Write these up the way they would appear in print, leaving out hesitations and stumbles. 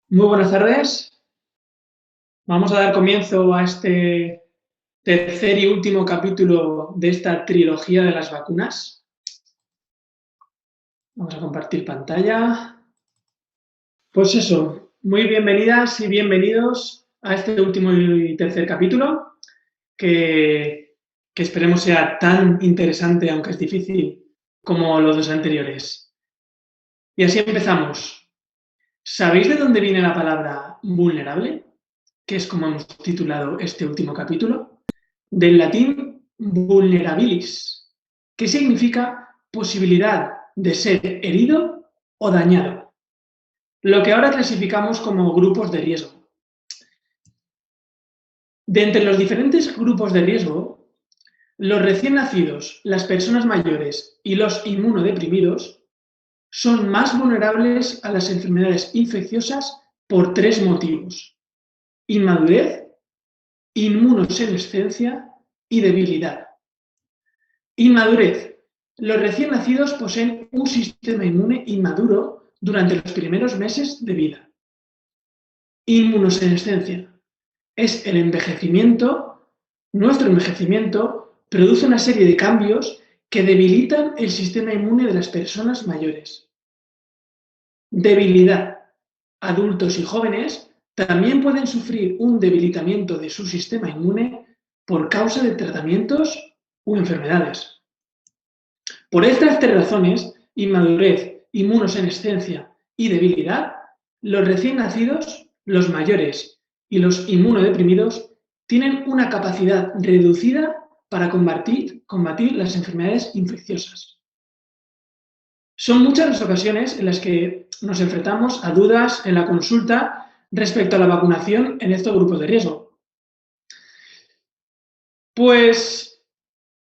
Muy buenas tardes. Vamos a dar comienzo a este tercer y último capítulo de esta trilogía de las vacunas. Vamos a compartir pantalla. Pues eso, muy bienvenidas y bienvenidos a este último y tercer capítulo, que, que esperemos sea tan interesante, aunque es difícil, como los dos anteriores. Y así empezamos. ¿Sabéis de dónde viene la palabra vulnerable? Que es como hemos titulado este último capítulo. Del latín vulnerabilis, que significa posibilidad de ser herido o dañado, lo que ahora clasificamos como grupos de riesgo. De entre los diferentes grupos de riesgo, los recién nacidos, las personas mayores y los inmunodeprimidos son más vulnerables a las enfermedades infecciosas por tres motivos: inmadurez, inmunosenescencia y debilidad. Inmadurez. Los recién nacidos poseen un sistema inmune inmaduro durante los primeros meses de vida. Inmunosenescencia. Es el envejecimiento. Nuestro envejecimiento produce una serie de cambios que debilitan el sistema inmune de las personas mayores. Debilidad. Adultos y jóvenes también pueden sufrir un debilitamiento de su sistema inmune por causa de tratamientos u enfermedades. Por estas tres razones, inmadurez, inmunosenescencia y debilidad, los recién nacidos, los mayores y los inmunodeprimidos tienen una capacidad reducida para combatir las enfermedades infecciosas. Son muchas las ocasiones en las que nos enfrentamos a dudas en la consulta respecto a la vacunación en estos grupos de riesgo. Pues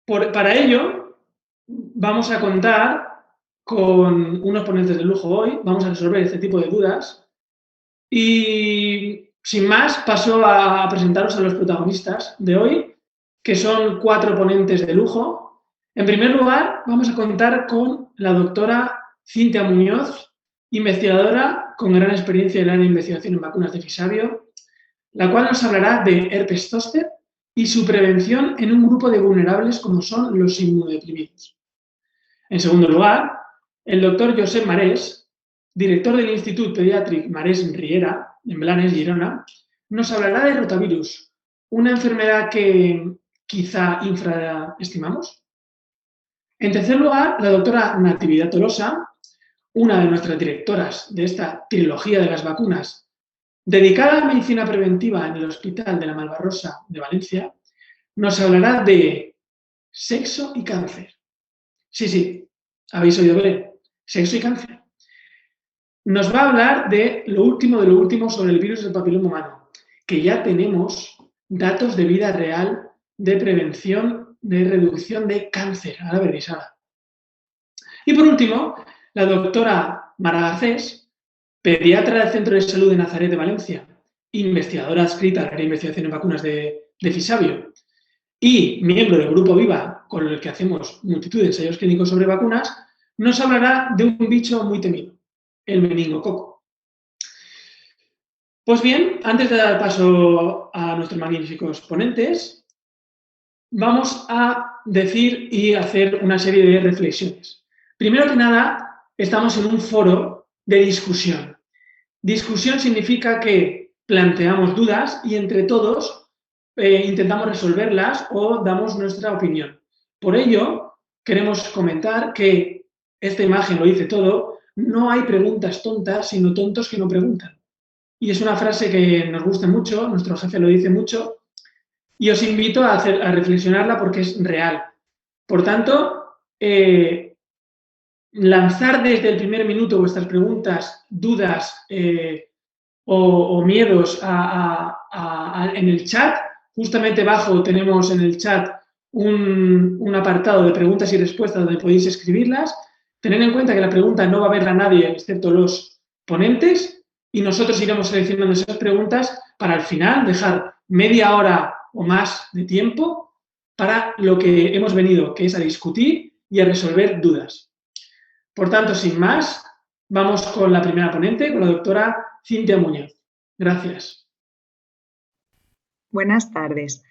para ello vamos a contar con unos ponentes de lujo hoy, vamos a resolver este tipo de dudas y sin más paso a presentaros a los protagonistas de hoy, que son 4 ponentes de lujo. En primer lugar, vamos a contar con la doctora Cintia Muñoz, investigadora con gran experiencia en la investigación en vacunas de Fisabio, la cual nos hablará de herpes zóster y su prevención en un grupo de vulnerables como son los inmunodeprimidos. En segundo lugar, el doctor Josep Marés, director del Institut Pediàtric Marés Riera, en Blanes, Girona, nos hablará de rotavirus, una enfermedad que quizá infraestimamos. En tercer lugar, la doctora Natividad Tolosa, una de nuestras directoras de esta trilogía de las vacunas, dedicada a la medicina preventiva en el Hospital de la Malvarrosa de Valencia, nos hablará de sexo y cáncer. Sí, habéis oído bien, sexo y cáncer. Nos va a hablar de lo último sobre el virus del papiloma humano, que ya tenemos datos de vida real de prevención, de reducción de cáncer a la verdisada. Y por último, la doctora Mara Garcés, pediatra del Centro de Salud de Nazaret de Valencia, investigadora adscrita a la investigación en vacunas de Fisabio y miembro del Grupo Viva, con el que hacemos multitud de ensayos clínicos sobre vacunas, nos hablará de un bicho muy temido, el meningococo. Pues bien, antes de dar paso a nuestros magníficos ponentes, vamos a decir y hacer una serie de reflexiones. Primero que nada, estamos en un foro de discusión. Discusión significa que planteamos dudas y entre todos intentamos resolverlas o damos nuestra opinión. Por ello, queremos comentar que esta imagen lo dice todo: no hay preguntas tontas, sino tontos que no preguntan. Y es una frase que nos gusta mucho, nuestro jefe lo dice mucho, y os invito a reflexionarla porque es real. Por tanto, lanzar desde el primer minuto vuestras preguntas, dudas o miedos en el chat. Justamente abajo tenemos en el chat un apartado de preguntas y respuestas donde podéis escribirlas. Tened en cuenta que la pregunta no va a verla nadie excepto los ponentes y nosotros iremos seleccionando esas preguntas para al final dejar media hora o más de tiempo para lo que hemos venido, que es a discutir y a resolver dudas. Por tanto, sin más, Vamos con la primera ponente, con la doctora Cintia Muñoz. Gracias. Buenas tardes.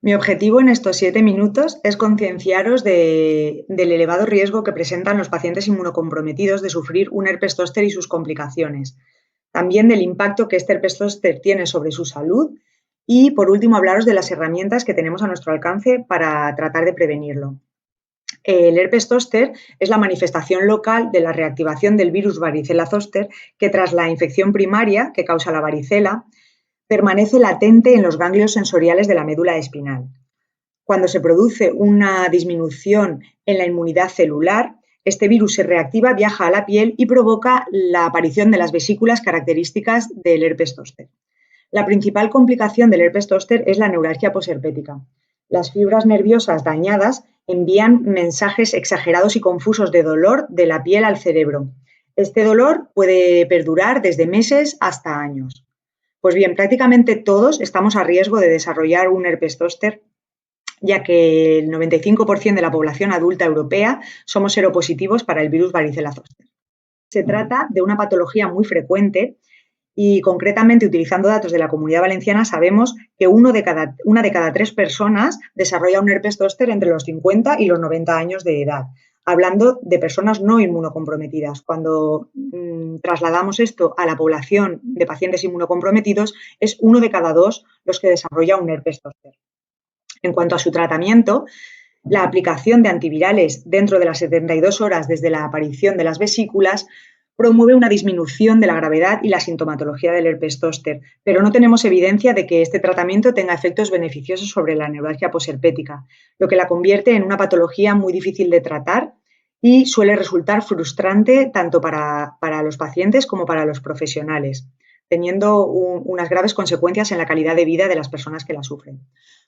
Mi objetivo en estos 7 minutos es concienciaros del elevado riesgo que presentan los pacientes inmunocomprometidos de sufrir un herpes zóster y sus complicaciones. También del impacto que este herpes zóster tiene sobre su salud y, por último, hablaros de las herramientas que tenemos a nuestro alcance para tratar de prevenirlo. El herpes zóster es la manifestación local de la reactivación del virus varicela zóster que, tras la infección primaria que causa la varicela, permanece latente en los ganglios sensoriales de la médula espinal. Cuando se produce una disminución en la inmunidad celular, este virus se reactiva, viaja a la piel y provoca la aparición de las vesículas características del herpes zóster. La principal complicación del herpes zóster es la neuralgia posherpética. Las fibras nerviosas dañadas envían mensajes exagerados y confusos de dolor de la piel al cerebro. Este dolor puede perdurar desde meses hasta años. Pues bien, prácticamente todos estamos a riesgo de desarrollar un herpes zóster, ya que el 95% de la población adulta europea somos seropositivos para el virus varicela zóster. Se trata de una patología muy frecuente y, concretamente, utilizando datos de la Comunidad Valenciana, sabemos que una de cada 3 personas desarrolla un herpes zóster entre los 50 y los 90 años de edad, hablando de personas no inmunocomprometidas. Cuando trasladamos esto a la población de pacientes inmunocomprometidos, es 1 de cada 2 los que desarrolla un herpes zóster. En cuanto a su tratamiento, la aplicación de antivirales dentro de las 72 horas desde la aparición de las vesículas promueve una disminución de la gravedad y la sintomatología del herpes zóster, pero no tenemos evidencia de que este tratamiento tenga efectos beneficiosos sobre la neuralgia posherpética, lo que la convierte en una patología muy difícil de tratar y suele resultar frustrante tanto para los pacientes como para los profesionales, teniendo unas graves consecuencias en la calidad de vida de las personas que la sufren.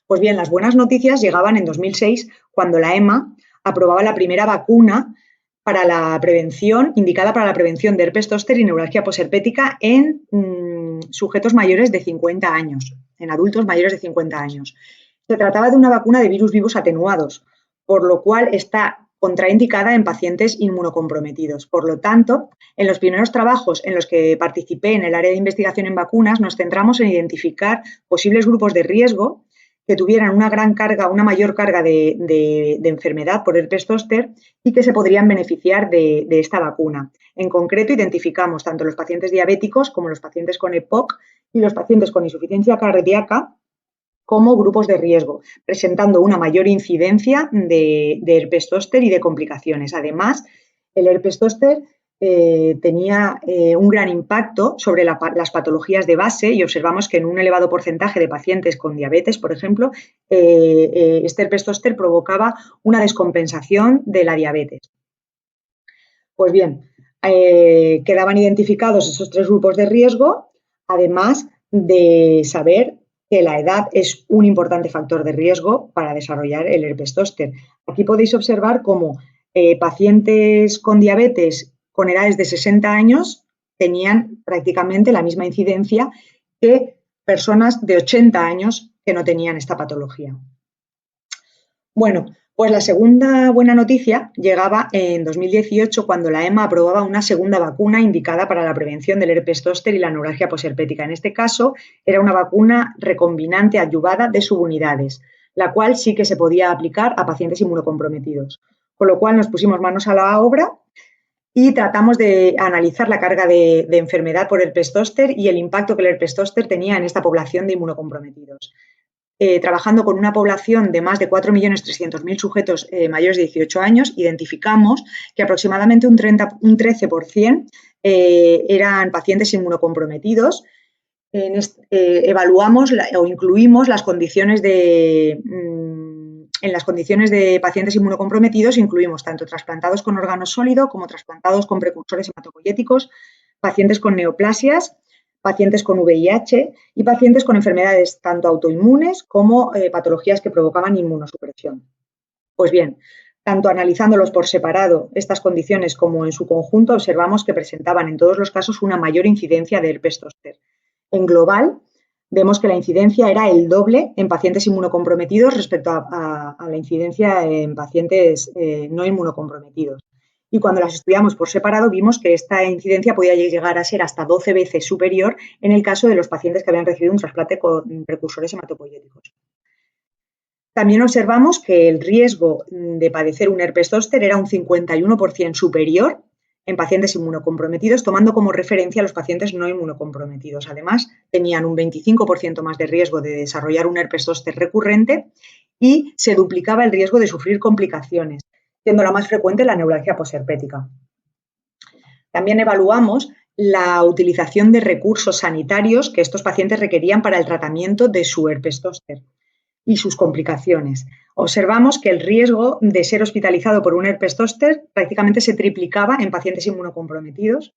Pues bien, las buenas noticias llegaban en 2006, cuando la EMA aprobaba la primera vacuna para la prevención, indicada para la prevención de herpes zóster y neuralgia posherpética en sujetos mayores de 50 años, en adultos mayores de 50 años. Se trataba de una vacuna de virus vivos atenuados, por lo cual está contraindicada en pacientes inmunocomprometidos. Por lo tanto, en los primeros trabajos en los que participé en el área de investigación en vacunas, nos centramos en identificar posibles grupos de riesgo que tuvieran una mayor carga de enfermedad por herpes zóster y que se podrían beneficiar de esta vacuna. En concreto, identificamos tanto los pacientes diabéticos como los pacientes con EPOC y los pacientes con insuficiencia cardíaca como grupos de riesgo, presentando una mayor incidencia de herpes zóster y de complicaciones. Además, el herpes zóster tenía un gran impacto sobre las patologías de base y observamos que en un elevado porcentaje de pacientes con diabetes, por ejemplo, este herpes zóster provocaba una descompensación de la diabetes. Pues bien, quedaban identificados esos 3 grupos de riesgo, además de saber que la edad es un importante factor de riesgo para desarrollar el herpes zóster. Aquí podéis observar cómo pacientes con diabetes con edades de 60 años tenían prácticamente la misma incidencia que personas de 80 años que no tenían esta patología. Bueno, pues la segunda buena noticia llegaba en 2018, cuando la EMA aprobaba una segunda vacuna indicada para la prevención del herpes zóster y la neuralgia posherpética. En este caso, era una vacuna recombinante adyuvada de subunidades, la cual sí que se podía aplicar a pacientes inmunocomprometidos. Con lo cual nos pusimos manos a la obra y tratamos de analizar la carga de enfermedad por herpes zóster y el impacto que el herpes zóster tenía en esta población de inmunocomprometidos. Trabajando con una población de más de 4.300.000 sujetos mayores de 18 años, identificamos que aproximadamente un 13% eran pacientes inmunocomprometidos. Evaluamos o incluimos las condiciones en las condiciones de pacientes inmunocomprometidos, incluimos tanto trasplantados con órgano sólido como trasplantados con precursores hematopoyéticos, pacientes con neoplasias, pacientes con VIH y pacientes con enfermedades tanto autoinmunes como patologías que provocaban inmunosupresión. Pues bien, tanto analizándolos por separado, estas condiciones, como en su conjunto, observamos que presentaban en todos los casos una mayor incidencia de herpes zóster. En global, vemos que la incidencia era el doble en pacientes inmunocomprometidos respecto a la incidencia en pacientes no inmunocomprometidos. Y cuando las estudiamos por separado, vimos que esta incidencia podía llegar a ser hasta 12 veces superior en el caso de los pacientes que habían recibido un trasplante con precursores hematopoyéticos. También observamos que el riesgo de padecer un herpes zóster era un 51% superior en pacientes inmunocomprometidos, tomando como referencia a los pacientes no inmunocomprometidos. Además, tenían un 25% más de riesgo de desarrollar un herpes zóster recurrente y se duplicaba el riesgo de sufrir complicaciones, siendo la más frecuente la neuralgia posherpética. También evaluamos la utilización de recursos sanitarios que estos pacientes requerían para el tratamiento de su herpes zóster y sus complicaciones. Observamos que el riesgo de ser hospitalizado por un herpes zóster prácticamente se triplicaba en pacientes inmunocomprometidos,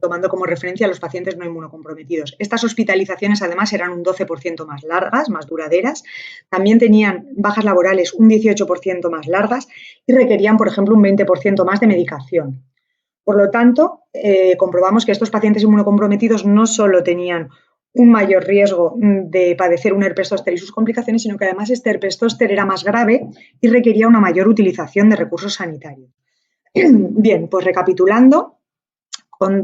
tomando como referencia a los pacientes no inmunocomprometidos. Estas hospitalizaciones, además, eran un 12% más largas, más duraderas. También tenían bajas laborales un 18% más largas y requerían, por ejemplo, un 20% más de medicación. Por lo tanto, comprobamos que estos pacientes inmunocomprometidos no solo tenían un mayor riesgo de padecer un herpes zóster y sus complicaciones, sino que además este herpes zóster era más grave y requería una mayor utilización de recursos sanitarios. Bien, pues recapitulando,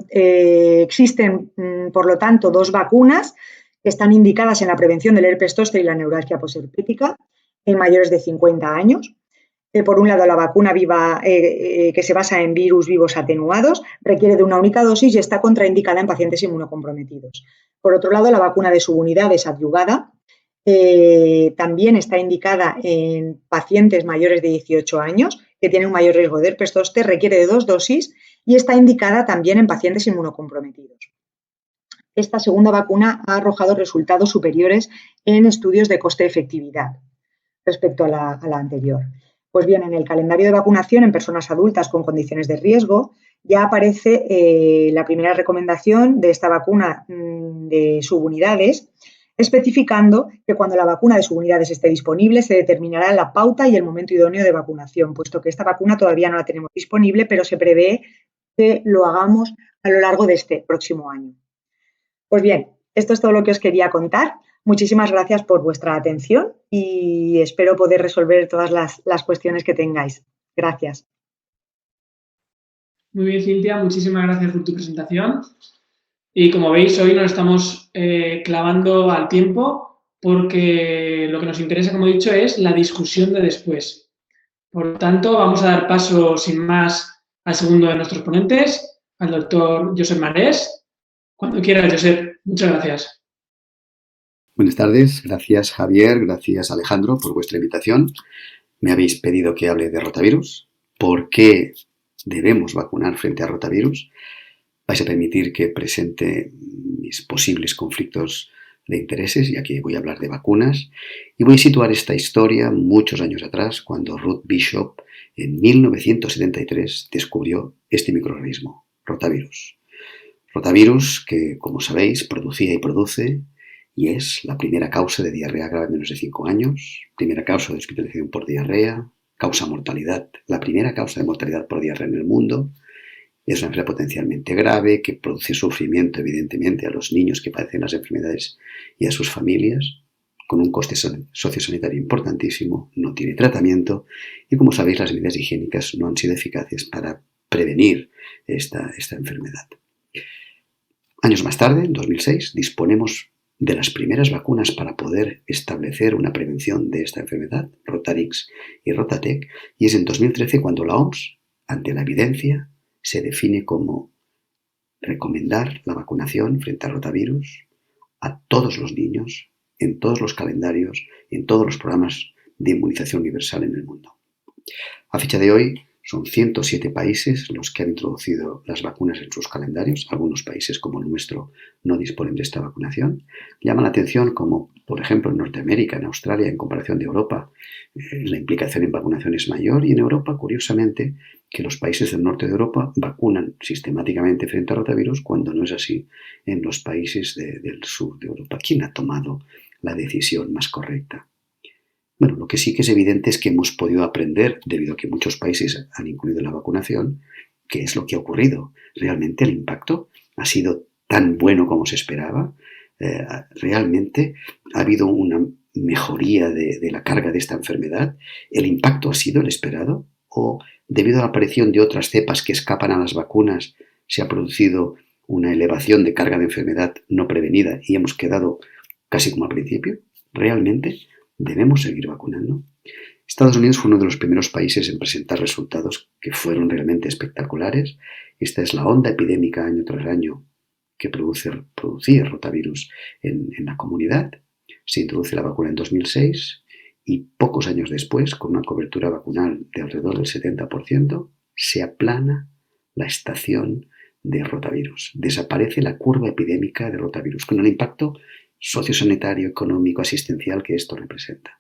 existen, por lo tanto, 2 vacunas que están indicadas en la prevención del herpes zóster y la neuralgia posherpética en mayores de 50 años. Por un lado, la vacuna viva, que se basa en virus vivos atenuados, requiere de una única dosis y está contraindicada en pacientes inmunocomprometidos. Por otro lado, la vacuna de subunidades adyuvada también está indicada en pacientes mayores de 18 años que tienen un mayor riesgo de herpes zóster, requiere de 2 dosis y está indicada también en pacientes inmunocomprometidos. Esta segunda vacuna ha arrojado resultados superiores en estudios de coste-efectividad respecto a la anterior. Pues bien, en el calendario de vacunación en personas adultas con condiciones de riesgo ya aparece la primera recomendación de esta vacuna de subunidades, especificando que cuando la vacuna de subunidades esté disponible se determinará la pauta y el momento idóneo de vacunación, puesto que esta vacuna todavía no la tenemos disponible, pero se prevé que lo hagamos a lo largo de este próximo año. Pues bien, esto es todo lo que os quería contar. Muchísimas gracias por vuestra atención y espero poder resolver todas las cuestiones que tengáis. Gracias. Muy bien, Cintia, muchísimas gracias por tu presentación. Y como veis, hoy nos estamos clavando al tiempo porque lo que nos interesa, como he dicho, es la discusión de después. Por lo tanto, vamos a dar paso sin más al segundo de nuestros ponentes, al doctor Josep Marés. Cuando quieras, Josep. Muchas gracias. Buenas tardes, gracias Javier, gracias Alejandro por vuestra invitación. Me habéis pedido que hable de rotavirus. ¿Por qué debemos vacunar frente a rotavirus? Vais a permitir que presente mis posibles conflictos de intereses, ya que voy a hablar de vacunas, y voy a situar esta historia muchos años atrás, cuando Ruth Bishop en 1973 descubrió este microorganismo, rotavirus. Rotavirus que, como sabéis, producía y produce y es la primera causa de diarrea grave en menos de 5 años, primera causa de hospitalización por diarrea, causa mortalidad, la primera causa de mortalidad por diarrea en el mundo. Es una enfermedad potencialmente grave que produce sufrimiento, evidentemente, a los niños que padecen las enfermedades y a sus familias, con un coste sociosanitario importantísimo, no tiene tratamiento y, como sabéis, las medidas higiénicas no han sido eficaces para prevenir esta enfermedad. Años más tarde, en 2006, disponemos de las primeras vacunas para poder establecer una prevención de esta enfermedad, Rotarix y Rotatec, y es en 2013 cuando la OMS, ante la evidencia, se define como recomendar la vacunación frente a rotavirus a todos los niños, en todos los calendarios, en todos los programas de inmunización universal en el mundo. A fecha de hoy, son 107 países los que han introducido las vacunas en sus calendarios. Algunos países, como el nuestro, no disponen de esta vacunación. Llama la atención como, por ejemplo, en Norteamérica, en Australia, en comparación de Europa, la implicación en vacunación es mayor. Y en Europa, curiosamente, que los países del norte de Europa vacunan sistemáticamente frente a rotavirus cuando no es así en los países del sur de Europa. ¿Quién ha tomado la decisión más correcta? Bueno, lo que sí que es evidente es que hemos podido aprender, debido a que muchos países han incluido la vacunación, qué es lo que ha ocurrido. ¿Realmente el impacto ha sido tan bueno como se esperaba? ¿Realmente ha habido una mejoría de la carga de esta enfermedad? ¿El impacto ha sido el esperado o debido a la aparición de otras cepas que escapan a las vacunas se ha producido una elevación de carga de enfermedad no prevenida y hemos quedado casi como al principio. ¿Realmente debemos seguir vacunando? Estados Unidos fue uno de los primeros países en presentar resultados que fueron realmente espectaculares. Esta es la onda epidémica año tras año que producía rotavirus en la comunidad. Se introduce la vacuna en 2006 y pocos años después, con una cobertura vacunal de alrededor del 70%, se aplana la estación de rotavirus. Desaparece la curva epidémica de rotavirus, con el impacto sociosanitario, económico, asistencial que esto representa.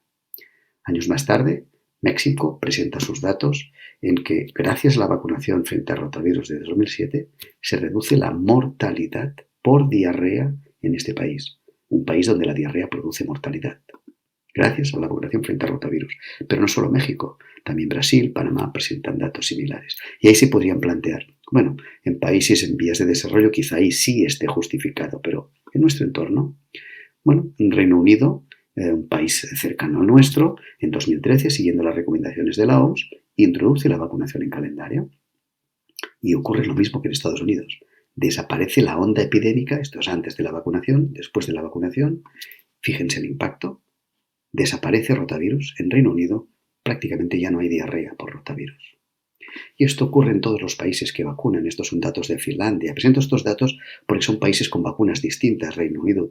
Años más tarde, México presenta sus datos en que, gracias a la vacunación frente a rotavirus de 2007, se reduce la mortalidad por diarrea en este país, un país donde la diarrea produce mortalidad, gracias a la vacunación frente a rotavirus. Pero no solo México, también Brasil, Panamá presentan datos similares. Y ahí se podrían plantear, bueno, en países en vías de desarrollo quizá ahí sí esté justificado, pero en nuestro entorno, bueno, en Reino Unido, un país cercano al nuestro, en 2013, siguiendo las recomendaciones de la OMS, introduce la vacunación en calendario. Y ocurre lo mismo que en Estados Unidos. Desaparece la onda epidémica, esto es antes de la vacunación, después de la vacunación, fíjense el impacto, desaparece rotavirus. En Reino Unido prácticamente ya no hay diarrea por rotavirus. Y esto ocurre en todos los países que vacunan. Estos son datos de Finlandia. Presento estos datos porque son países con vacunas distintas. Reino Unido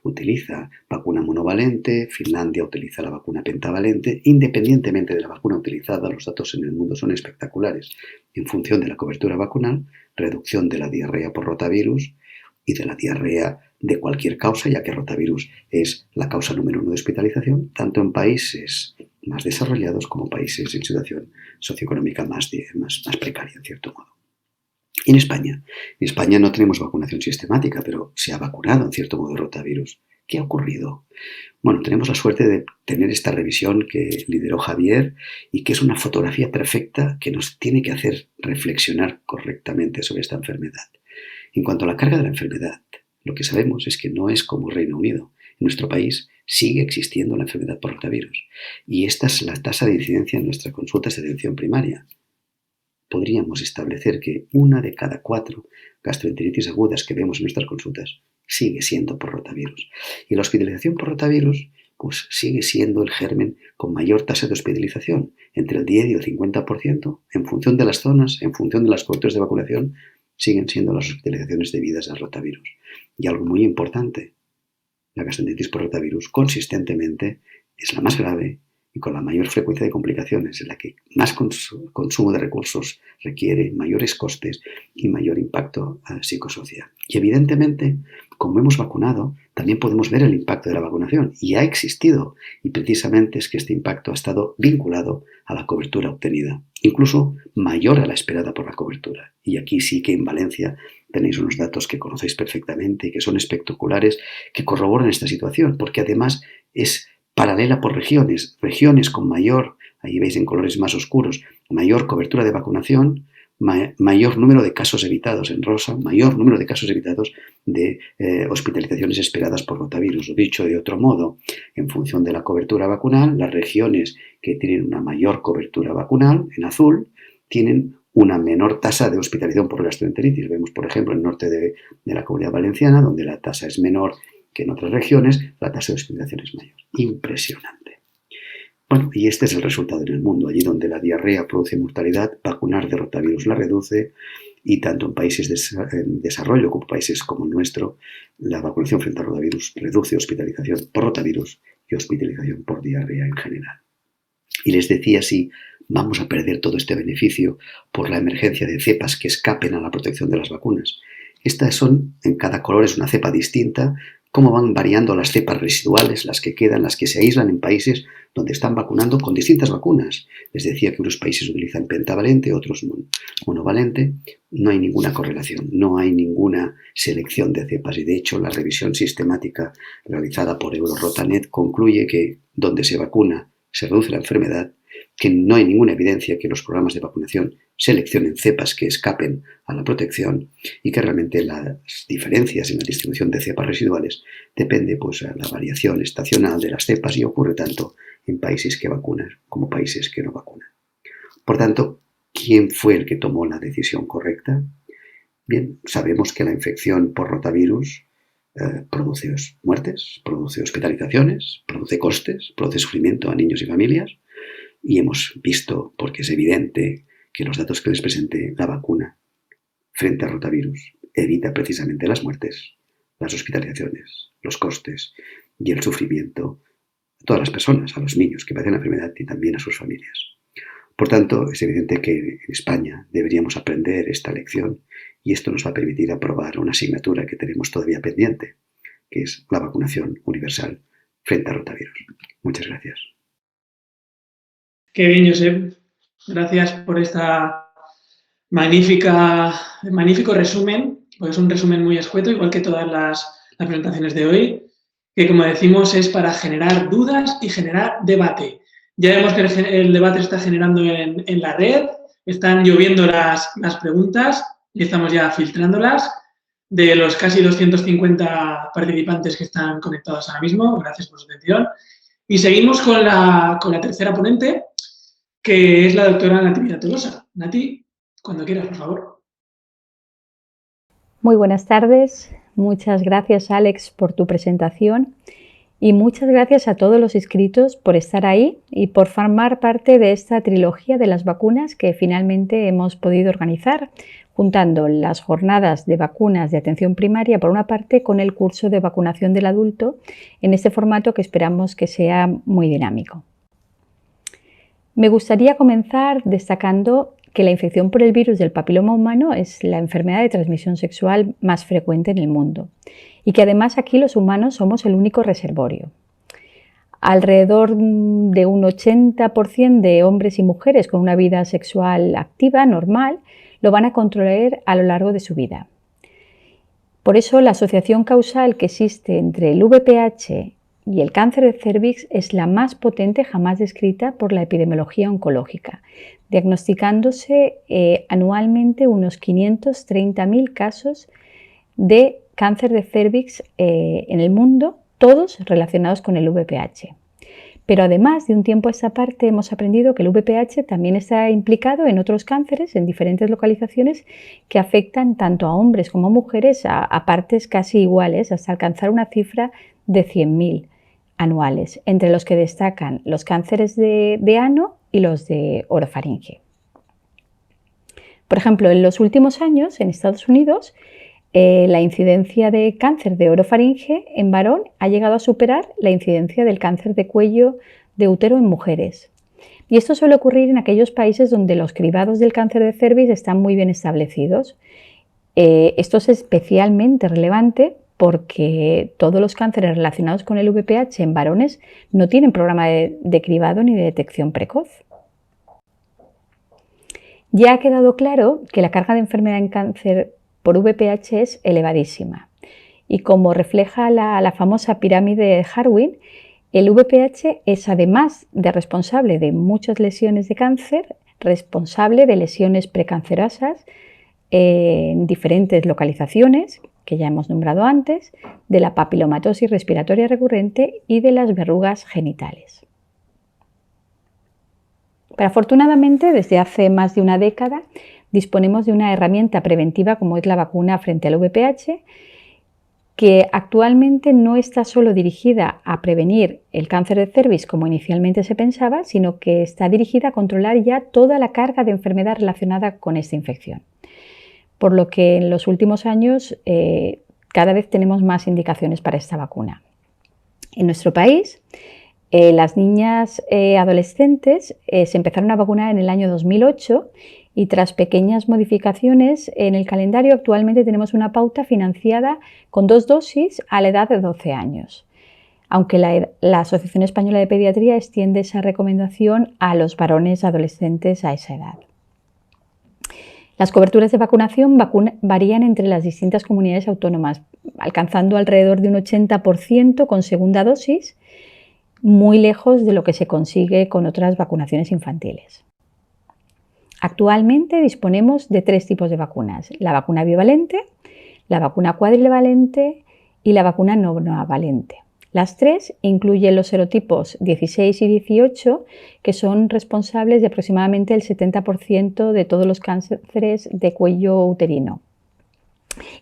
utiliza vacuna monovalente, Finlandia utiliza la vacuna pentavalente. Independientemente de la vacuna utilizada, los datos en el mundo son espectaculares. En función de la cobertura vacunal, reducción de la diarrea por rotavirus y de la diarrea de cualquier causa, ya que rotavirus es la causa número 1 de hospitalización, tanto en países más desarrollados como países en situación socioeconómica más precaria, en cierto modo. Y en España no tenemos vacunación sistemática, pero se ha vacunado, en cierto modo, rotavirus. ¿Qué ha ocurrido? Bueno, tenemos la suerte de tener esta revisión que lideró Javier y que es una fotografía perfecta que nos tiene que hacer reflexionar correctamente sobre esta enfermedad. En cuanto a la carga de la enfermedad, lo que sabemos es que no es como Reino Unido. En nuestro país sigue existiendo la enfermedad por rotavirus y esta es la tasa de incidencia en nuestras consultas de atención primaria. Podríamos establecer que 1 de cada 4 gastroenteritis agudas que vemos en nuestras consultas sigue siendo por rotavirus. Y la hospitalización por rotavirus pues sigue siendo el germen con mayor tasa de hospitalización, entre el 10 y el 50%, en función de las zonas, en función de las coberturas de vacunación, siguen siendo las hospitalizaciones debidas a rotavirus. Y algo muy importante, la gastroenteritis por rotavirus consistentemente es la más grave y con la mayor frecuencia de complicaciones, en la que más consumo de recursos requiere, mayores costes y mayor impacto psicosocial. Y evidentemente, como hemos vacunado, también podemos ver el impacto de la vacunación y ha existido, y precisamente es que este impacto ha estado vinculado a la cobertura obtenida, incluso mayor a la esperada por la cobertura. Y aquí sí que en Valencia tenéis unos datos que conocéis perfectamente y que son espectaculares, que corroboran esta situación, porque además es paralela por regiones con mayor, ahí veis en colores más oscuros, mayor cobertura de vacunación, mayor número de casos evitados en rosa, mayor número de casos evitados de hospitalizaciones esperadas por rotavirus. O dicho de otro modo, en función de la cobertura vacunal, las regiones que tienen una mayor cobertura vacunal, en azul, tienen una menor tasa de hospitalización por gastroenteritis. Vemos, por ejemplo, en el norte de la Comunidad Valenciana, donde la tasa es menor que en otras regiones, la tasa de hospitalización es mayor. Impresionante. Bueno, y este es el resultado en el mundo. Allí donde la diarrea produce mortalidad, vacunar de rotavirus la reduce, y tanto en países en desarrollo como países como el nuestro, la vacunación frente a rotavirus reduce hospitalización por rotavirus y hospitalización por diarrea en general. Y les decía, si vamos a perder todo este beneficio por la emergencia de cepas que escapen a la protección de las vacunas. Estas son, en cada color es una cepa distinta, cómo van variando las cepas residuales, las que quedan, las que se aíslan en países donde están vacunando con distintas vacunas. Les decía que unos países utilizan pentavalente, otros monovalente. No hay ninguna correlación, no hay ninguna selección de cepas y de hecho la revisión sistemática realizada por Eurorotanet concluye que donde se vacuna se reduce la enfermedad, que no hay ninguna evidencia que los programas de vacunación seleccionen cepas que escapen a la protección y que realmente las diferencias en la distribución de cepas residuales depende pues a la variación estacional de las cepas y ocurre tanto en países que vacunan como países que no vacunan. Por tanto, ¿quién fue el que tomó la decisión correcta? Bien, sabemos que la infección por rotavirus produce muertes, produce hospitalizaciones, produce costes, produce sufrimiento a niños y familias, y hemos visto, porque es evidente, que los datos que les presenté, la vacuna frente al rotavirus evita precisamente las muertes, las hospitalizaciones, los costes y el sufrimiento a todas las personas, a los niños que padecen la enfermedad y también a sus familias. Por tanto, es evidente que en España deberíamos aprender esta lección y esto nos va a permitir aprobar una asignatura que tenemos todavía pendiente, que es la vacunación universal frente al rotavirus. Muchas gracias. Qué bien, Josep. Gracias por esta magnífico resumen, porque es un resumen muy escueto, igual que todas las presentaciones de hoy, que como decimos es para generar dudas y generar debate. Ya vemos que el debate está generando en la red, están lloviendo las preguntas y estamos ya filtrándolas. De los casi 250 participantes que están conectados ahora mismo, gracias por su atención. Y seguimos con la tercera ponente, que es la doctora Natividad Tolosa. Nati, cuando quieras, por favor. Muy buenas tardes. Muchas gracias, Alex, por tu presentación. Y muchas gracias a todos los inscritos por estar ahí y por formar parte de esta trilogía de las vacunas que finalmente hemos podido organizar, juntando las jornadas de vacunas de atención primaria por una parte con el curso de vacunación del adulto en este formato que esperamos que sea muy dinámico. Me gustaría comenzar destacando que la infección por el virus del papiloma humano es la enfermedad de transmisión sexual más frecuente en el mundo y que además aquí los humanos somos el único reservorio. Alrededor de un 80% de hombres y mujeres con una vida sexual activa, normal, lo van a contraer a lo largo de su vida. Por eso la asociación causal que existe entre el VPH y el cáncer de cérvix es la más potente jamás descrita por la epidemiología oncológica, diagnosticándose anualmente unos 530.000 casos de cáncer de cérvix en el mundo, todos relacionados con el VPH. Pero además, de un tiempo a esta parte, hemos aprendido que el VPH también está implicado en otros cánceres en diferentes localizaciones que afectan tanto a hombres como a mujeres a partes casi iguales, hasta alcanzar una cifra de 100.000 anuales, entre los que destacan los cánceres de ano y los de orofaringe. Por ejemplo, en los últimos años, en Estados Unidos, la incidencia de cáncer de orofaringe en varón ha llegado a superar la incidencia del cáncer de cuello de útero en mujeres. Y esto suele ocurrir en aquellos países donde los cribados del cáncer de cérvix están muy bien establecidos. Esto es especialmente relevante porque todos los cánceres relacionados con el VPH en varones no tienen programa de cribado ni de detección precoz. Ya ha quedado claro que la carga de enfermedad en cáncer por VPH es elevadísima y como refleja la famosa pirámide de Harwin, el VPH es además de responsable de muchas lesiones de cáncer, responsable de lesiones precancerosas en diferentes localizaciones que ya hemos nombrado antes, de la papilomatosis respiratoria recurrente y de las verrugas genitales. Pero afortunadamente, desde hace más de una década, disponemos de una herramienta preventiva como es la vacuna frente al VPH, que actualmente no está solo dirigida a prevenir el cáncer de cérvix como inicialmente se pensaba, sino que está dirigida a controlar ya toda la carga de enfermedad relacionada con esta infección. Por lo que en los últimos años cada vez tenemos más indicaciones para esta vacuna. En nuestro país, las niñas adolescentes se empezaron a vacunar en el año 2008 y tras pequeñas modificaciones en el calendario actualmente tenemos una pauta financiada con 2 dosis a la edad de 12 años, aunque la Asociación Española de Pediatría extiende esa recomendación a los varones adolescentes a esa edad. Las coberturas de vacunación varían entre las distintas comunidades autónomas, alcanzando alrededor de un 80% con segunda dosis, muy lejos de lo que se consigue con otras vacunaciones infantiles. Actualmente disponemos de 3 tipos de vacunas: la vacuna bivalente, la vacuna cuadrivalente y la vacuna monovalente. Las tres incluyen los serotipos 16 y 18, que son responsables de aproximadamente el 70% de todos los cánceres de cuello uterino,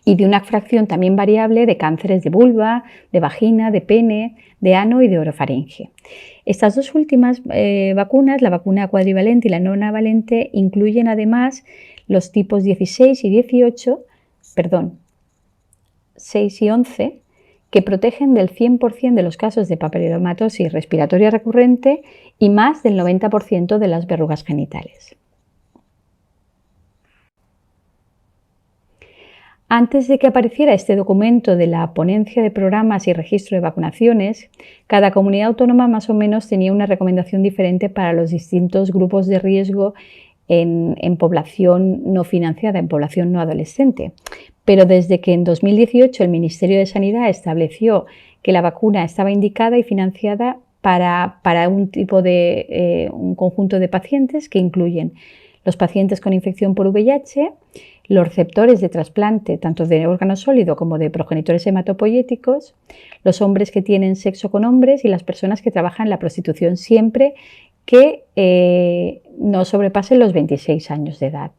y de una fracción también variable de cánceres de vulva, de vagina, de pene, de ano y de orofaringe. Estas dos últimas vacunas, la vacuna cuadrivalente y la nonavalente, incluyen además los tipos 16 y 18, perdón, 6 y 11, que protegen del 100% de los casos de papilomatosis respiratoria recurrente y más del 90% de las verrugas genitales. Antes de que apareciera este documento de la Ponencia de Programas y Registro de Vacunaciones, cada comunidad autónoma más o menos tenía una recomendación diferente para los distintos grupos de riesgo en población no financiada, en población no adolescente. Pero desde que en 2018 el Ministerio de Sanidad estableció que la vacuna estaba indicada y financiada para un conjunto de pacientes que incluyen los pacientes con infección por VIH, los receptores de trasplante tanto de órgano sólido como de progenitores hematopoyéticos, los hombres que tienen sexo con hombres y las personas que trabajan en la prostitución siempre que no sobrepasen los 26 años de edad.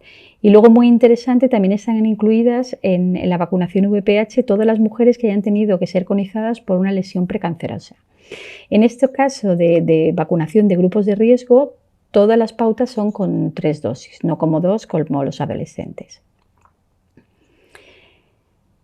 Y luego, muy interesante, también están incluidas en la vacunación VPH todas las mujeres que hayan tenido que ser conizadas por una lesión precancerosa. En este caso de vacunación de grupos de riesgo, todas las pautas son con 3 dosis, no como 2 como los adolescentes.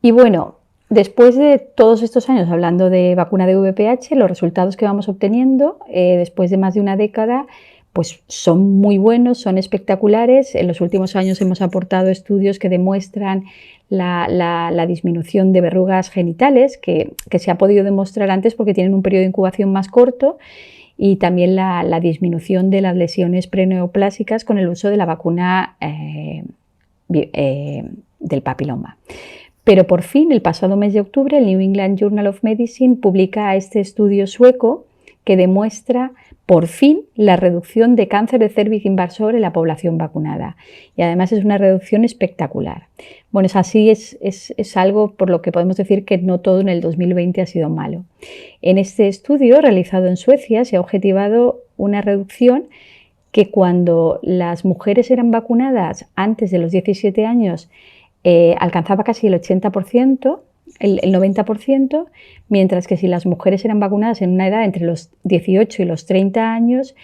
Y bueno, después de todos estos años hablando de vacuna de VPH, los resultados que vamos obteniendo después de más de una década pues son muy buenos, son espectaculares. En los últimos años hemos aportado estudios que demuestran la disminución de verrugas genitales, que se ha podido demostrar antes porque tienen un periodo de incubación más corto, y también la disminución de las lesiones preneoplásicas con el uso de la vacuna del papiloma. Pero por fin, el pasado mes de octubre, el New England Journal of Medicine publica este estudio sueco que demuestra por fin la reducción de cáncer de cérvix invasor en la población vacunada. Y además es una reducción espectacular. Bueno, es algo por lo que podemos decir que no todo en el 2020 ha sido malo. En este estudio realizado en Suecia se ha objetivado una reducción que cuando las mujeres eran vacunadas antes de los 17 años alcanzaba casi el 80%, el 90%, mientras que si las mujeres eran vacunadas en una edad entre los 18 y los 30 años,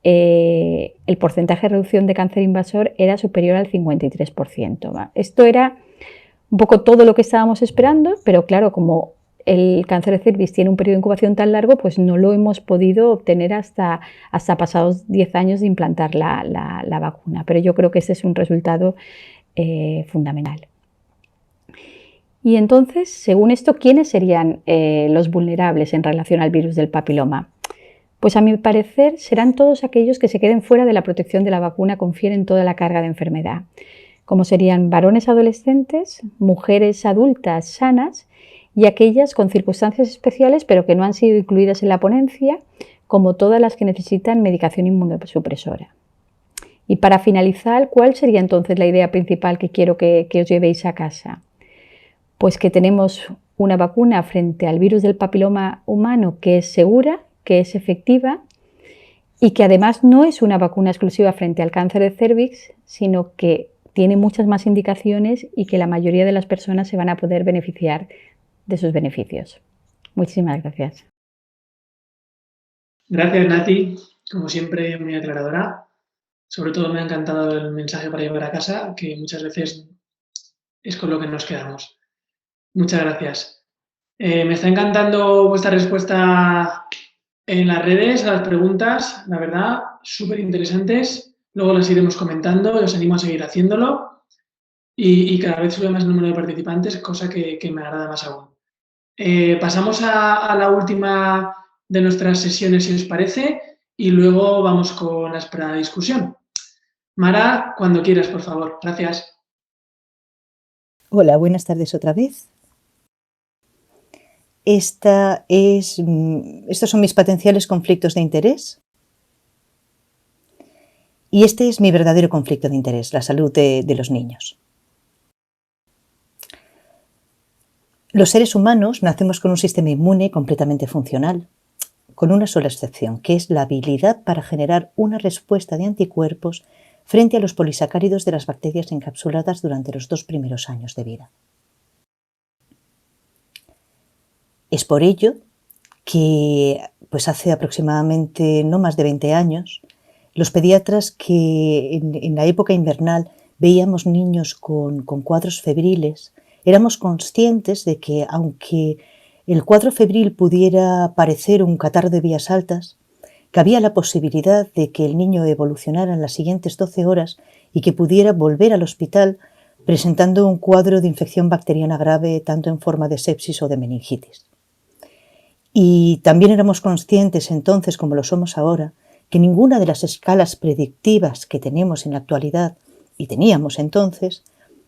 el porcentaje de reducción de cáncer invasor era superior al 53%. Esto era un poco todo lo que estábamos esperando, pero claro, como el cáncer de cervix tiene un periodo de incubación tan largo, pues no lo hemos podido obtener hasta pasados 10 años de implantar la vacuna. Pero yo creo que este es un resultado fundamental. Y entonces, según esto, ¿quiénes serían los vulnerables en relación al virus del papiloma? Pues a mi parecer serán todos aquellos que se queden fuera de la protección de la vacuna, confieren toda la carga de enfermedad, como serían varones adolescentes, mujeres adultas sanas y aquellas con circunstancias especiales pero que no han sido incluidas en la ponencia, como todas las que necesitan medicación inmunosupresora. Y para finalizar, ¿cuál sería entonces la idea principal que quiero que os llevéis a casa? Pues que tenemos una vacuna frente al virus del papiloma humano que es segura, que es efectiva y que además no es una vacuna exclusiva frente al cáncer de cérvix, sino que tiene muchas más indicaciones y que la mayoría de las personas se van a poder beneficiar de sus beneficios. Muchísimas gracias. Gracias, Nati. Como siempre, muy aclaradora. Sobre todo me ha encantado el mensaje para llevar a casa, que muchas veces es con lo que nos quedamos. Muchas gracias. Me está encantando vuestra respuesta en las redes a las preguntas, la verdad, súper interesantes. Luego las iremos comentando y os animo a seguir haciéndolo. Y cada vez sube más el número de participantes, cosa que me agrada más aún. Pasamos a la última de nuestras sesiones, si os parece, y luego vamos con la esperada discusión. Mara, cuando quieras, por favor. Gracias. Hola, buenas tardes otra vez. Estos son mis potenciales conflictos de interés. Y este es mi verdadero conflicto de interés, la salud de los niños. Los seres humanos nacemos con un sistema inmune completamente funcional, con una sola excepción, que es la habilidad para generar una respuesta de anticuerpos frente a los polisacáridos de las bacterias encapsuladas durante los 2 primeros años de vida. Es por ello que pues hace aproximadamente no más de 20 años, los pediatras que en la época invernal veíamos niños con cuadros febriles, éramos conscientes de que aunque el cuadro febril pudiera parecer un catarro de vías altas, que había la posibilidad de que el niño evolucionara en las siguientes 12 horas y que pudiera volver al hospital presentando un cuadro de infección bacteriana grave tanto en forma de sepsis o de meningitis. Y también éramos conscientes entonces, como lo somos ahora, que ninguna de las escalas predictivas que tenemos en la actualidad y teníamos entonces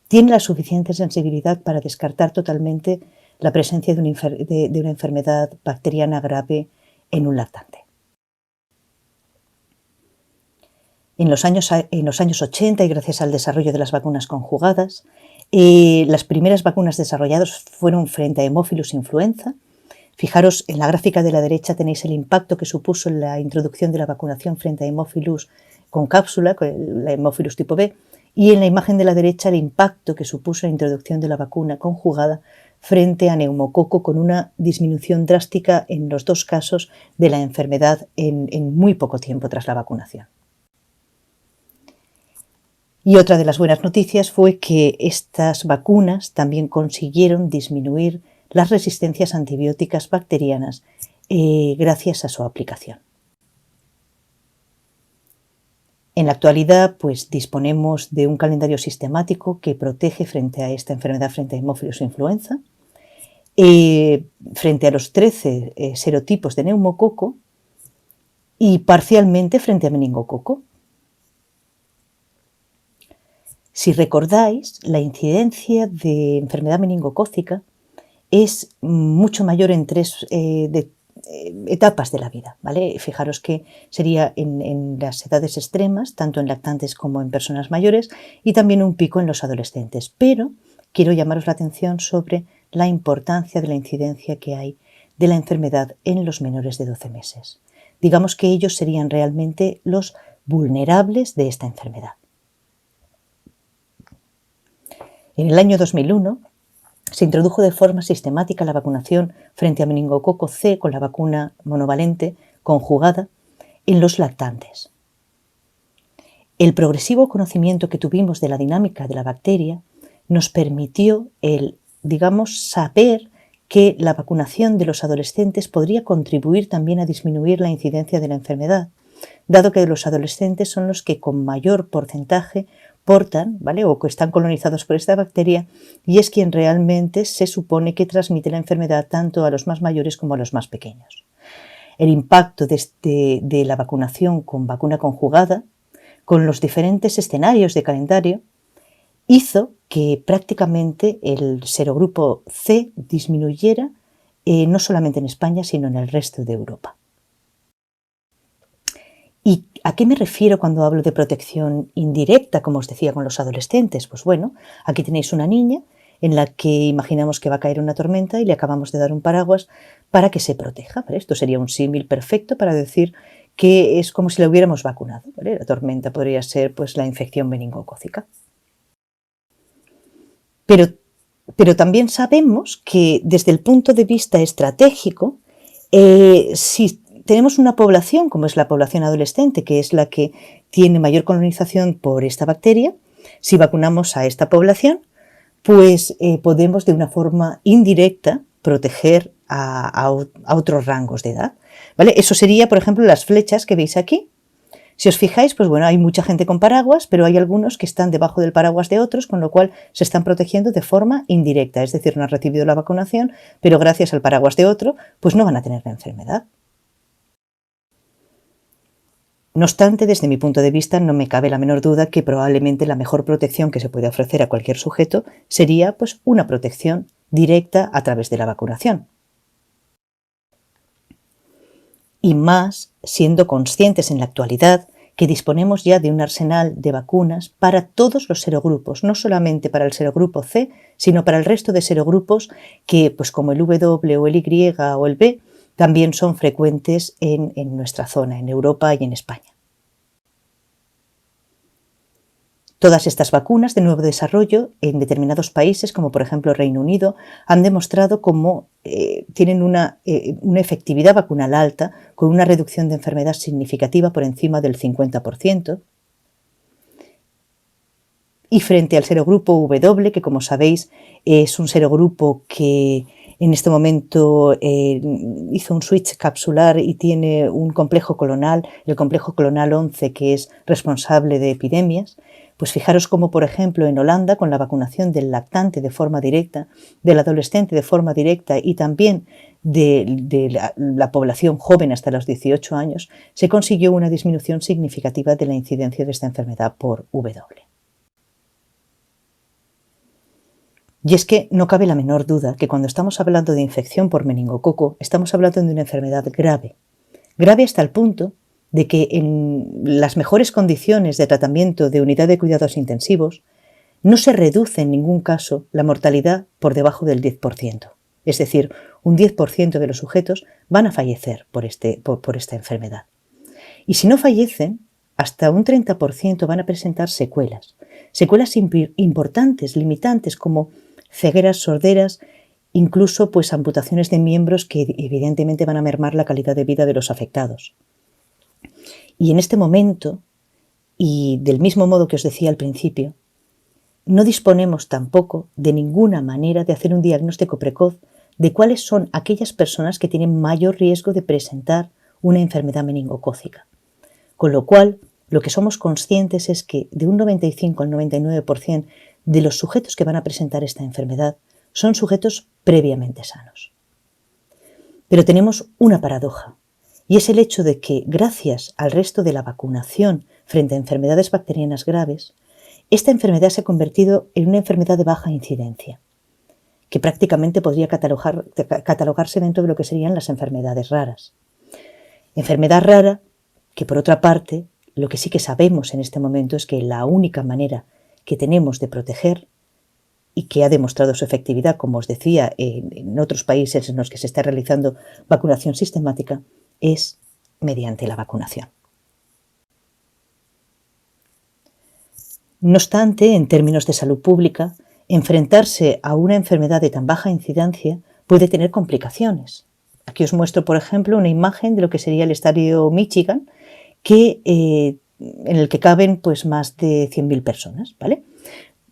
tiene la suficiente sensibilidad para descartar totalmente la presencia de una enfermedad bacteriana grave en un lactante. En los años 80, y gracias al desarrollo de las vacunas conjugadas, las primeras vacunas desarrolladas fueron frente a Haemophilus influenza. Fijaros, en la gráfica de la derecha tenéis el impacto que supuso la introducción de la vacunación frente a Haemophilus con cápsula, la Haemophilus tipo B, y en la imagen de la derecha el impacto que supuso la introducción de la vacuna conjugada frente a neumococo, con una disminución drástica en los dos casos de la enfermedad en muy poco tiempo tras la vacunación. Y otra de las buenas noticias fue que estas vacunas también consiguieron disminuir las resistencias antibióticas bacterianas gracias a su aplicación. En la actualidad, pues disponemos de un calendario sistemático que protege frente a esta enfermedad, frente a Haemophilus influenza, frente a los 13 serotipos de neumococo y parcialmente frente a meningococo. Si recordáis, la incidencia de enfermedad meningocócica es mucho mayor en 3 etapas de la vida, ¿vale? Fijaros que sería en las edades extremas, tanto en lactantes como en personas mayores, y también un pico en los adolescentes. Pero quiero llamaros la atención sobre la importancia de la incidencia que hay de la enfermedad en los menores de 12 meses. Digamos que ellos serían realmente los vulnerables de esta enfermedad. En el año 2001 se introdujo de forma sistemática la vacunación frente a meningococo C con la vacuna monovalente conjugada en los lactantes. El progresivo conocimiento que tuvimos de la dinámica de la bacteria nos permitió saber que la vacunación de los adolescentes podría contribuir también a disminuir la incidencia de la enfermedad, dado que los adolescentes son los que con mayor porcentaje portan, ¿vale?, o que están colonizados por esta bacteria, y es quien realmente se supone que transmite la enfermedad tanto a los más mayores como a los más pequeños. El impacto de la vacunación con vacuna conjugada, con los diferentes escenarios de calendario, hizo que prácticamente el serogrupo C disminuyera no solamente en España, sino en el resto de Europa. ¿Y a qué me refiero cuando hablo de protección indirecta, como os decía, con los adolescentes? Pues bueno, aquí tenéis una niña en la que imaginamos que va a caer una tormenta y le acabamos de dar un paraguas para que se proteja, ¿vale? Esto sería un símil perfecto para decir que es como si la hubiéramos vacunado, ¿vale? La tormenta podría ser pues la infección meningocócica. Pero también sabemos que desde el punto de vista estratégico, si tenemos una población, como es la población adolescente, que es la que tiene mayor colonización por esta bacteria, si vacunamos a esta población, pues podemos de una forma indirecta proteger a otros rangos de edad, ¿vale? Eso sería, por ejemplo, las flechas que veis aquí. Si os fijáis, pues bueno, hay mucha gente con paraguas, pero hay algunos que están debajo del paraguas de otros, con lo cual se están protegiendo de forma indirecta, es decir, no han recibido la vacunación, pero gracias al paraguas de otro, pues no van a tener la enfermedad. No obstante, desde mi punto de vista, no me cabe la menor duda que probablemente la mejor protección que se puede ofrecer a cualquier sujeto sería pues una protección directa a través de la vacunación. Y más siendo conscientes en la actualidad que disponemos ya de un arsenal de vacunas para todos los serogrupos, no solamente para el serogrupo C, sino para el resto de serogrupos que, pues como el W o el Y o el B, también son frecuentes en nuestra zona, en Europa y en España. Todas estas vacunas de nuevo desarrollo en determinados países, como por ejemplo Reino Unido, han demostrado cómo tienen una efectividad vacunal alta, con una reducción de enfermedad significativa por encima del 50%. Y frente al serogrupo W, que como sabéis es un serogrupo que en este momento hizo un switch capsular y tiene un complejo clonal, el complejo clonal 11, que es responsable de epidemias, pues fijaros cómo, por ejemplo, en Holanda, con la vacunación del lactante de forma directa, del adolescente de forma directa y también de la población joven hasta los 18 años, se consiguió una disminución significativa de la incidencia de esta enfermedad por W. Y es que no cabe la menor duda que cuando estamos hablando de infección por meningococo, estamos hablando de una enfermedad grave. Grave hasta el punto de que en las mejores condiciones de tratamiento de unidad de cuidados intensivos no se reduce en ningún caso la mortalidad por debajo del 10%. Es decir, un 10% de los sujetos van a fallecer por esta enfermedad. Y si no fallecen, hasta un 30% van a presentar secuelas. Secuelas importantes, limitantes, como cegueras, sorderas, incluso pues amputaciones de miembros que evidentemente van a mermar la calidad de vida de los afectados. Y en este momento, y del mismo modo que os decía al principio, no disponemos tampoco de ninguna manera de hacer un diagnóstico precoz de cuáles son aquellas personas que tienen mayor riesgo de presentar una enfermedad meningocócica. Con lo cual, lo que somos conscientes es que de un 95 al 99% de los sujetos que van a presentar esta enfermedad son sujetos previamente sanos. Pero tenemos una paradoja, y es el hecho de que, gracias al resto de la vacunación frente a enfermedades bacterianas graves, esta enfermedad se ha convertido en una enfermedad de baja incidencia, que prácticamente podría catalogarse dentro de lo que serían las enfermedades raras. Enfermedad rara que, por otra parte, lo que sí que sabemos en este momento es que la única manera que tenemos de proteger y que ha demostrado su efectividad, como os decía, en otros países en los que se está realizando vacunación sistemática, es mediante la vacunación. No obstante, en términos de salud pública, enfrentarse a una enfermedad de tan baja incidencia puede tener complicaciones. Aquí os muestro, por ejemplo, una imagen de lo que sería el estadio Michigan, en el que caben pues, más de 100.000 personas, ¿vale?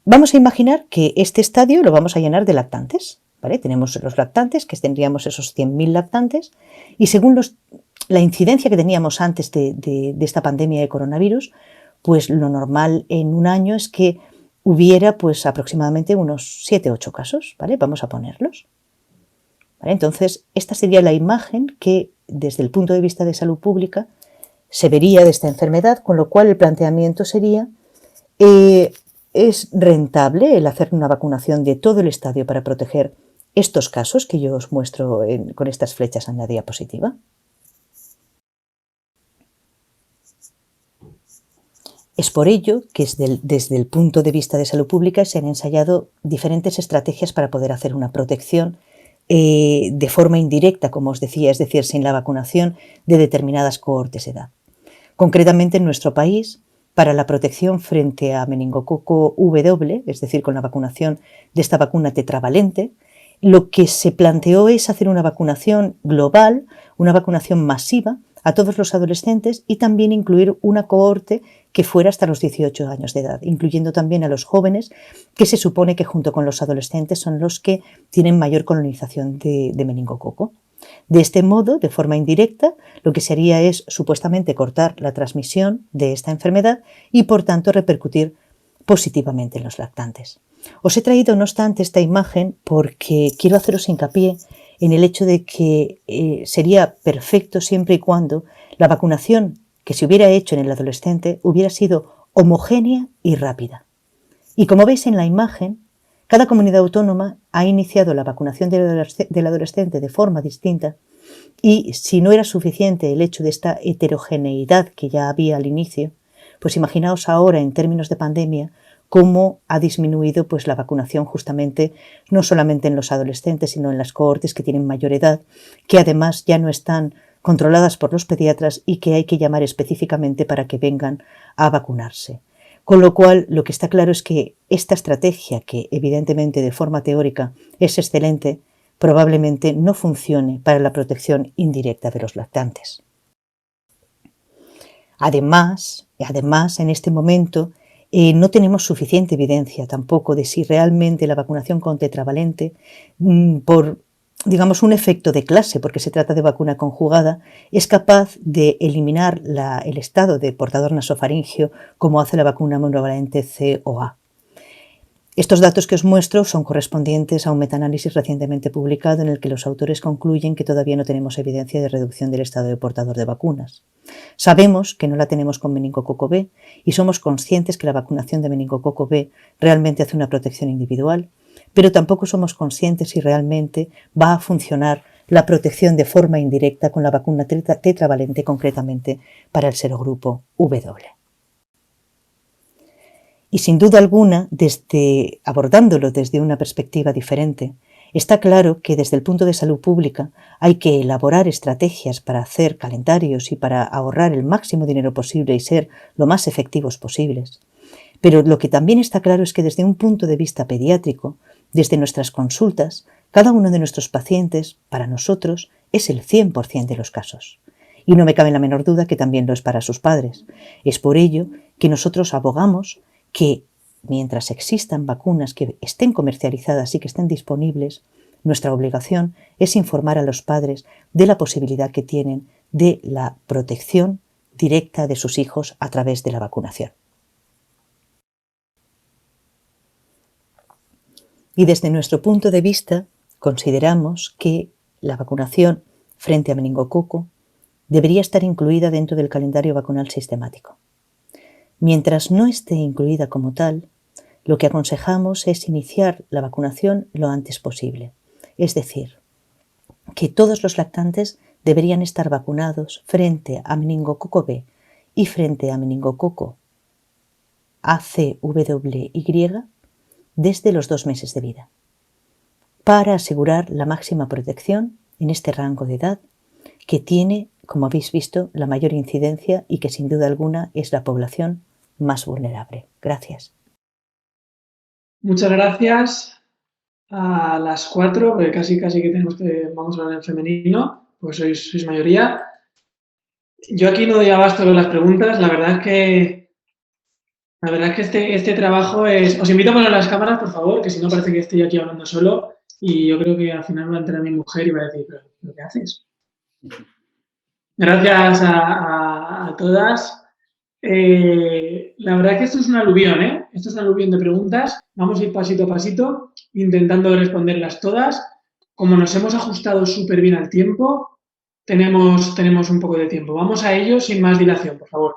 Vamos a imaginar que este estadio lo vamos a llenar de lactantes, ¿vale? Tenemos los lactantes, que tendríamos esos 100.000 lactantes, y según la incidencia que teníamos antes de esta pandemia de coronavirus, pues lo normal en un año es que hubiera pues aproximadamente unos 7 o 8 casos, ¿vale? Vamos a ponerlos. ¿Vale? Entonces, esta sería la imagen que, desde el punto de vista de salud pública, se vería de esta enfermedad, con lo cual el planteamiento sería, ¿es rentable el hacer una vacunación de todo el estadio para proteger estos casos que yo os muestro con estas flechas en la diapositiva? Es por ello que desde el punto de vista de salud pública se han ensayado diferentes estrategias para poder hacer una protección de forma indirecta, como os decía, es decir, sin la vacunación de determinadas cohortes de edad. Concretamente en nuestro país, para la protección frente a meningococo W, es decir, con la vacunación de esta vacuna tetravalente, lo que se planteó es hacer una vacunación global, una vacunación masiva a todos los adolescentes y también incluir una cohorte que fuera hasta los 18 años de edad, incluyendo también a los jóvenes, que se supone que junto con los adolescentes son los que tienen mayor colonización de meningococo. De este modo, de forma indirecta, lo que se haría es supuestamente cortar la transmisión de esta enfermedad y, por tanto, repercutir positivamente en los lactantes. Os he traído, no obstante, esta imagen porque quiero haceros hincapié en el hecho de que sería perfecto siempre y cuando la vacunación que se hubiera hecho en el adolescente hubiera sido homogénea y rápida. Y como veis en la imagen, cada comunidad autónoma ha iniciado la vacunación del adolescente de forma distinta Y si no era suficiente el hecho de esta heterogeneidad que ya había al inicio, pues imaginaos ahora en términos de pandemia cómo ha disminuido pues, la vacunación justamente no solamente en los adolescentes, sino en las cohortes que tienen mayor edad, que además ya no están controladas por los pediatras y que hay que llamar específicamente para que vengan a vacunarse. Con lo cual, lo que está claro es que esta estrategia, que evidentemente de forma teórica es excelente, probablemente no funcione para la protección indirecta de los lactantes. Además, en este momento no tenemos suficiente evidencia tampoco de si realmente la vacunación con tetravalente, por digamos un efecto de clase, porque se trata de vacuna conjugada, es capaz de eliminar el estado de portador nasofaringeo como hace la vacuna monovalente C o A. Estos datos que os muestro son correspondientes a un metaanálisis recientemente publicado en el que los autores concluyen que todavía no tenemos evidencia de reducción del estado de portador de vacunas. Sabemos que no la tenemos con meningococo B y somos conscientes que la vacunación de meningococo B realmente hace una protección individual, pero tampoco somos conscientes si realmente va a funcionar la protección de forma indirecta con la vacuna tetravalente, concretamente para el serogrupo W. Y sin duda alguna, abordándolo desde una perspectiva diferente, está claro que desde el punto de salud pública hay que elaborar estrategias para hacer calendarios y para ahorrar el máximo dinero posible y ser lo más efectivos posibles. Pero lo que también está claro es que desde un punto de vista pediátrico, desde nuestras consultas, cada uno de nuestros pacientes, para nosotros, es el 100% de los casos. Y no me cabe la menor duda que también lo es para sus padres. Es por ello que nosotros abogamos que mientras existan vacunas que estén comercializadas y que estén disponibles, nuestra obligación es informar a los padres de la posibilidad que tienen de la protección directa de sus hijos a través de la vacunación. Y desde nuestro punto de vista, consideramos que la vacunación frente a meningococo debería estar incluida dentro del calendario vacunal sistemático. Mientras no esté incluida como tal, lo que aconsejamos es iniciar la vacunación lo antes posible. Es decir, que todos los lactantes deberían estar vacunados frente a meningococo B y frente a meningococo ACWY desde los 2 meses de vida, para asegurar la máxima protección en este rango de edad que tiene, como habéis visto, la mayor incidencia y que sin duda alguna es la población más vulnerable. Gracias. Muchas gracias a las 4, porque casi que vamos a hablar en femenino, pues sois mayoría. Yo aquí no doy abasto con las preguntas, la verdad es que este trabajo es... Os invito a poner las cámaras, por favor, que si no parece que estoy aquí hablando solo y yo creo que al final va a entrar mi mujer y va a decir, ¿pero qué haces? Gracias a todas. La verdad es que esto es un aluvión, ¿eh? Esto es un aluvión de preguntas. Vamos a ir pasito a pasito, intentando responderlas todas. Como nos hemos ajustado súper bien al tiempo, tenemos un poco de tiempo. Vamos a ello sin más dilación, por favor.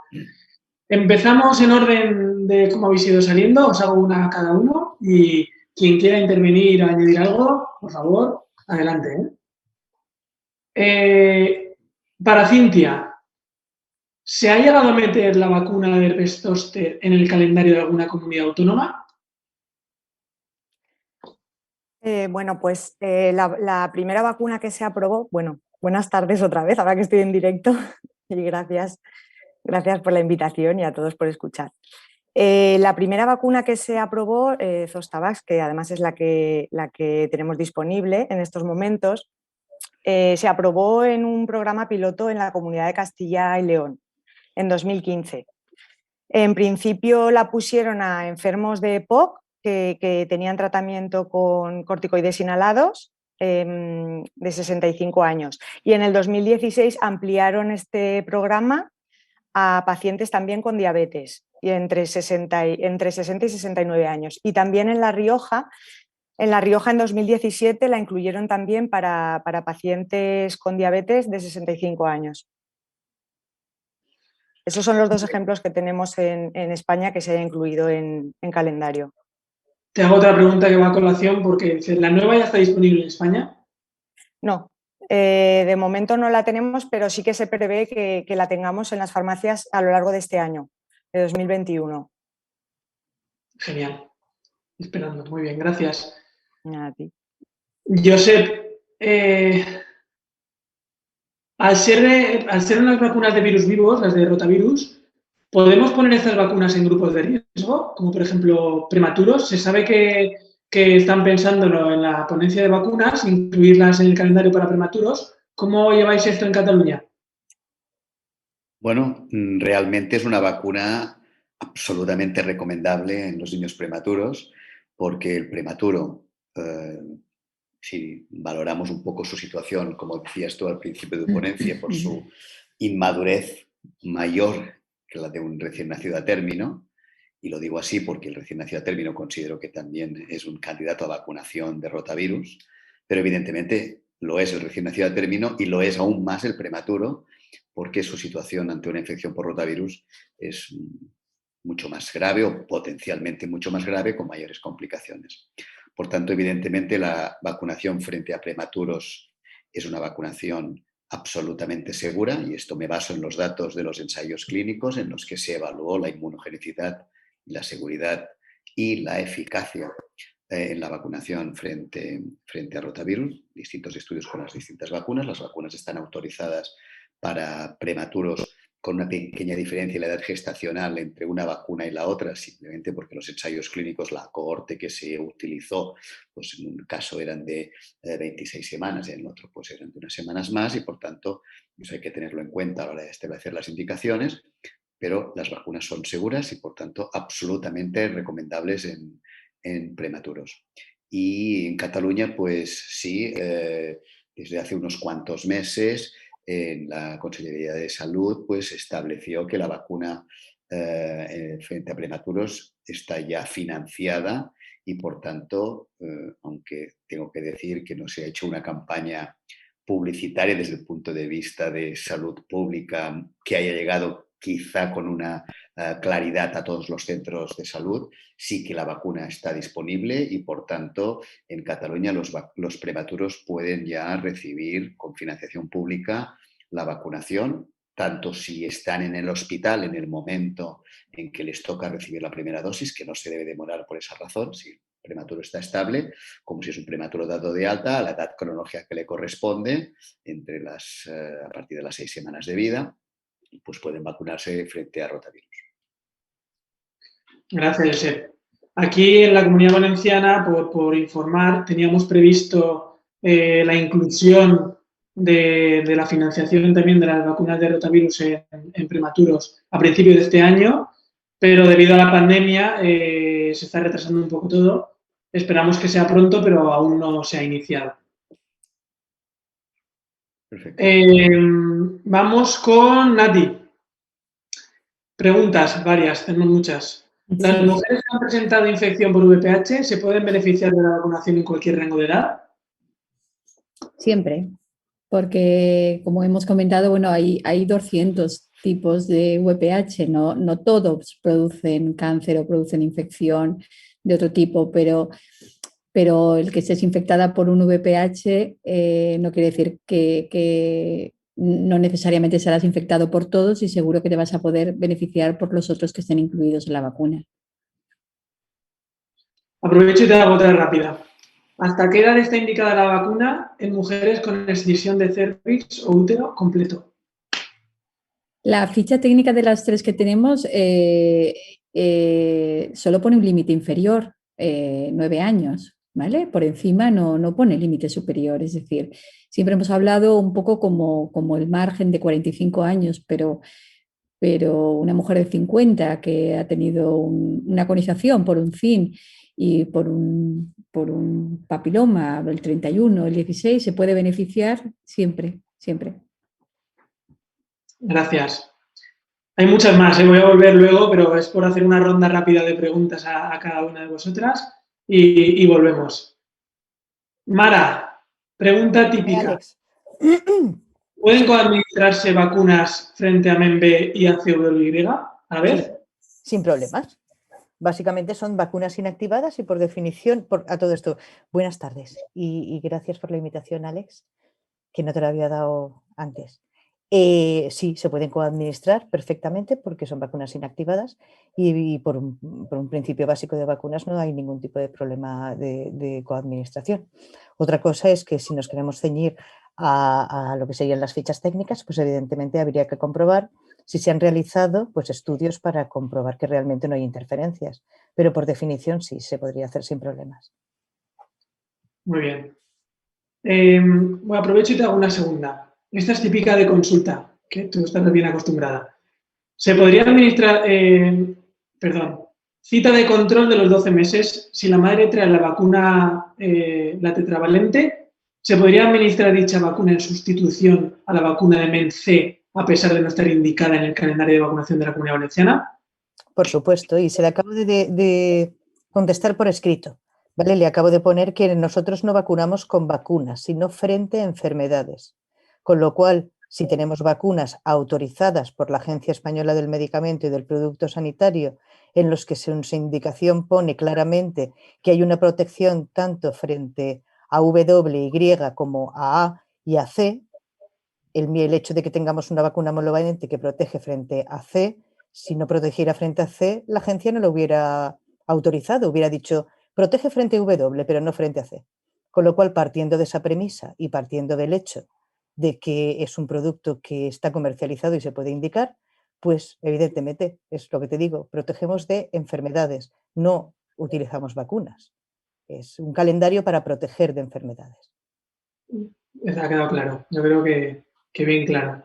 Empezamos en orden de cómo habéis ido saliendo. Os hago una a cada uno y quien quiera intervenir o añadir algo, por favor, adelante, ¿eh? Para Cintia, ¿se ha llegado a meter la vacuna de herpes zóster en el calendario de alguna comunidad autónoma? Bueno, pues la primera vacuna que se aprobó, bueno, buenas tardes otra vez, ahora que estoy en directo, y gracias por la invitación y a todos por escuchar. La primera vacuna que se aprobó, Zostavax, que además es la que tenemos disponible en estos momentos, se aprobó en un programa piloto en la Comunidad de Castilla y León en 2015. En principio la pusieron a enfermos de EPOC que tenían tratamiento con corticoides inhalados de 65 años y en el 2016 ampliaron este programa a pacientes también con diabetes y entre 60 y 69 años. Y también en La Rioja en 2017 la incluyeron también para pacientes con diabetes de 65 años. Esos son los 2 ejemplos que tenemos en España que se haya incluido en calendario. Te hago otra pregunta que va a colación porque ¿la nueva ya está disponible en España? No, De momento no la tenemos, pero sí que se prevé que la tengamos en las farmacias a lo largo de este año, de 2021. Genial. Esperando. Muy bien, gracias. A ti. Josep, al ser unas vacunas de virus vivos, las de rotavirus, ¿podemos poner estas vacunas en grupos de riesgo? Como por ejemplo prematuros. Se sabe que están pensándolo en la ponencia de vacunas, incluirlas en el calendario para prematuros. ¿Cómo lleváis esto en Cataluña? Bueno, realmente es una vacuna absolutamente recomendable en los niños prematuros, porque el prematuro, si valoramos un poco su situación, como decías tú al principio de tu ponencia, por su inmadurez mayor que la de un recién nacido a término, y lo digo así porque el recién nacido a término considero que también es un candidato a vacunación de rotavirus, pero evidentemente lo es el recién nacido a término y lo es aún más el prematuro, porque su situación ante una infección por rotavirus es mucho más grave o potencialmente mucho más grave con mayores complicaciones. Por tanto, evidentemente, la vacunación frente a prematuros es una vacunación absolutamente segura, y esto me baso en los datos de los ensayos clínicos en los que se evaluó la inmunogenicidad, la seguridad y la eficacia en la vacunación frente a rotavirus, distintos estudios con las distintas vacunas. Las vacunas están autorizadas para prematuros con una pequeña diferencia en la edad gestacional entre una vacuna y la otra, simplemente porque los ensayos clínicos, la cohorte que se utilizó, pues en un caso eran de 26 semanas y en el otro pues eran de unas semanas más, y por tanto eso hay que tenerlo en cuenta a la hora de establecer las indicaciones, pero las vacunas son seguras y por tanto absolutamente recomendables en prematuros. Y en Cataluña, pues sí, desde hace unos cuantos meses en la Consellería de Salud pues estableció que la vacuna frente a prematuros está ya financiada y por tanto, aunque tengo que decir que no se ha hecho una campaña publicitaria desde el punto de vista de salud pública que haya llegado quizá con una claridad a todos los centros de salud, sí que la vacuna está disponible y por tanto en Cataluña los prematuros pueden ya recibir con financiación pública la vacunación, tanto si están en el hospital en el momento en que les toca recibir la primera dosis, que no se debe demorar por esa razón, si el prematuro está estable, como si es un prematuro dado de alta a la edad cronológica que le corresponde, a partir de las 6 semanas de vida, pues pueden vacunarse frente a rotavirus. Gracias, Josep. Aquí en la Comunidad Valenciana, por informar, teníamos previsto la inclusión de la financiación también de las vacunas de rotavirus en prematuros a principios de este año, pero debido a la pandemia se está retrasando un poco todo. Esperamos que sea pronto, pero aún no se ha iniciado. Perfecto. Vamos con Nati. Preguntas varias, tenemos muchas. ¿Las mujeres que han presentado infección por VPH se pueden beneficiar de la vacunación en cualquier rango de edad? Siempre, porque como hemos comentado, bueno, hay 200 tipos de VPH, no todos producen cáncer o producen infección de otro tipo, pero el que estés infectada por un VPH no quiere decir que no necesariamente serás infectado por todos, y seguro que te vas a poder beneficiar por los otros que estén incluidos en la vacuna. Aprovecho y te hago otra rápida. ¿Hasta qué edad está indicada la vacuna en mujeres con escisión de cervix o útero completo? La ficha técnica de las 3 que tenemos solo pone un límite inferior, 9 años, ¿vale? Por encima no pone límite superior, es decir, siempre hemos hablado un poco como el margen de 45 años, pero una mujer de 50 que ha tenido una colonización por un CIN y por un papiloma, el 31, el 16, se puede beneficiar siempre, siempre. Gracias. Hay muchas más, voy a volver luego, pero es por hacer una ronda rápida de preguntas a cada una de vosotras y volvemos. Mara, pregunta típica. Alex. ¿Pueden coadministrarse vacunas frente a MEMB y a CWY a ver? Sí, sin problemas. Básicamente son vacunas inactivadas y por definición, a todo esto, buenas tardes y gracias por la invitación, Alex. que no te lo había dado antes. Sí, se pueden coadministrar perfectamente porque son vacunas inactivadas y por un principio básico de vacunas no hay ningún tipo de problema de coadministración. Otra cosa es que si nos queremos ceñir a lo que serían las fichas técnicas, pues evidentemente habría que comprobar si se han realizado pues, estudios para comprobar que realmente no hay interferencias, pero por definición sí, se podría hacer sin problemas. Muy bien. Bueno, aprovecho y te hago una segunda. Esta es típica de consulta, que tú estás bien acostumbrada. ¿Se podría administrar, cita de control de los 12 meses si la madre trae la vacuna, la tetravalente? ¿Se podría administrar dicha vacuna en sustitución a la vacuna de MEN-C a pesar de no estar indicada en el calendario de vacunación de la Comunidad Valenciana? Por supuesto, y se le acabo de contestar por escrito. ¿Vale? Le acabo de poner que nosotros no vacunamos con vacunas, sino frente a enfermedades. Con lo cual, si tenemos vacunas autorizadas por la Agencia Española del Medicamento y del Producto Sanitario, en los que su indicación pone claramente que hay una protección tanto frente a W, Y como a y a C, el hecho de que tengamos una vacuna monovalente que protege frente a C, si no protegiera frente a C, la agencia no lo hubiera autorizado, hubiera dicho protege frente a W, pero no frente a C. Con lo cual, partiendo de esa premisa y partiendo del hecho de que es un producto que está comercializado y se puede indicar, pues evidentemente, es lo que te digo, protegemos de enfermedades, no utilizamos vacunas. Es un calendario para proteger de enfermedades. Ha quedado claro. Yo creo que bien claro.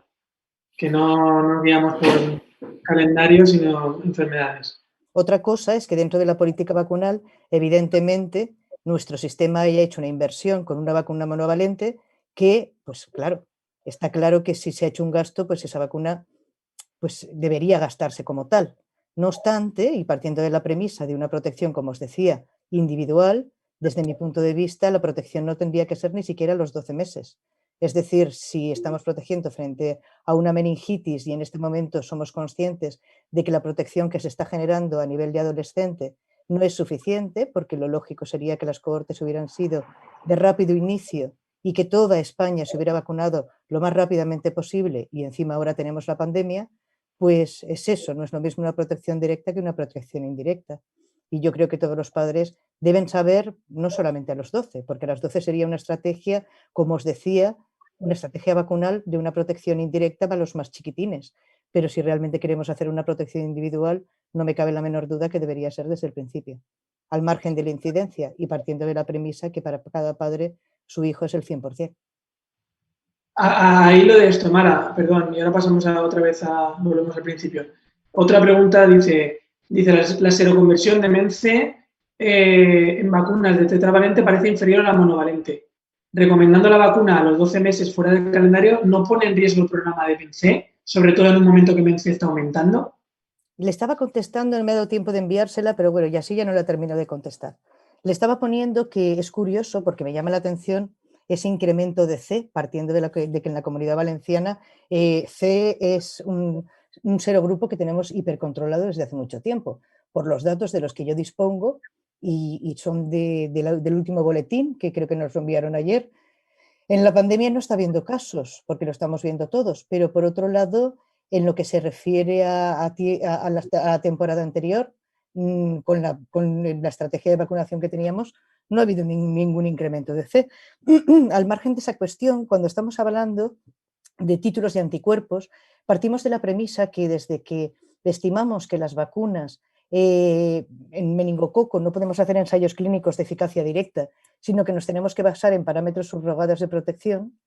Que no nos guiamos por calendario, sino enfermedades. Otra cosa es que dentro de la política vacunal, evidentemente, nuestro sistema haya hecho una inversión con una vacuna monovalente que, pues claro, está claro que si se ha hecho un gasto, pues esa vacuna pues debería gastarse como tal. No obstante, y partiendo de la premisa de una protección, como os decía, individual, desde mi punto de vista, la protección no tendría que ser ni siquiera los 12 meses. Es decir, si estamos protegiendo frente a una meningitis y en este momento somos conscientes de que la protección que se está generando a nivel de adolescente no es suficiente, porque lo lógico sería que las cohortes hubieran sido de rápido inicio y que toda España se hubiera vacunado lo más rápidamente posible y encima ahora tenemos la pandemia, pues es eso, no es lo mismo una protección directa que una protección indirecta. Y yo creo que todos los padres deben saber, no solamente a los 12, porque a los 12 sería una estrategia, como os decía, una estrategia vacunal de una protección indirecta para los más chiquitines. Pero si realmente queremos hacer una protección individual, no me cabe la menor duda que debería ser desde el principio, al margen de la incidencia y partiendo de la premisa que para cada padre su hijo es el 100%. A hilo de esto, Mara, perdón, y ahora pasamos volvemos al principio. Otra pregunta dice la seroconversión de MEN-C en vacunas de tetravalente parece inferior a la monovalente. Recomendando la vacuna a los 12 meses fuera del calendario, ¿no pone en riesgo el programa de MEN-C, sobre todo en un momento que MEN-C está aumentando? Le estaba contestando, no me ha dado tiempo de enviársela, pero bueno, y así ya no la termino de contestar. Le estaba poniendo que es curioso, porque me llama la atención ese incremento de C, partiendo de que en la Comunidad Valenciana C es un serogrupo que tenemos hipercontrolado desde hace mucho tiempo. Por los datos de los que yo dispongo, y son del último boletín, que creo que nos lo enviaron ayer, en la pandemia no está habiendo casos, porque lo estamos viendo todos, pero por otro lado, en lo que se refiere a la temporada anterior, con la estrategia de vacunación que teníamos, no ha habido ningún incremento de C. Al margen de esa cuestión, cuando estamos hablando de títulos de anticuerpos, partimos de la premisa que desde que estimamos que las vacunas en meningococo no podemos hacer ensayos clínicos de eficacia directa, sino que nos tenemos que basar en parámetros subrogados de protección.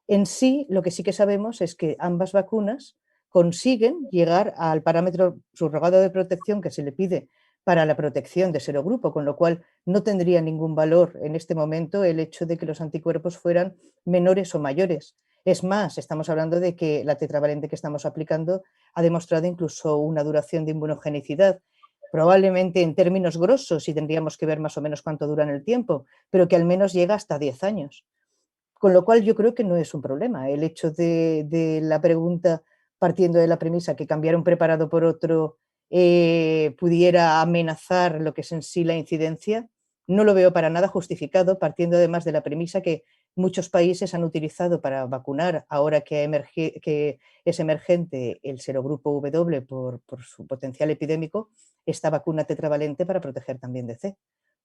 En sí, lo que sí que sabemos es que ambas vacunas consiguen llegar al parámetro subrogado de protección que se le pide para la protección de serogrupo, con lo cual no tendría ningún valor en este momento el hecho de que los anticuerpos fueran menores o mayores. Es más, estamos hablando de que la tetravalente que estamos aplicando ha demostrado incluso una duración de inmunogenicidad, probablemente en términos grosos, y tendríamos que ver más o menos cuánto dura en el tiempo, pero que al menos llega hasta 10 años. Con lo cual yo creo que no es un problema. El hecho de la pregunta, partiendo de la premisa que cambiar un preparado por otro pudiera amenazar lo que es en sí la incidencia, no lo veo para nada justificado, partiendo además de la premisa que muchos países han utilizado para vacunar, ahora que es emergente el serogrupo W por su potencial epidémico, esta vacuna tetravalente para proteger también de C.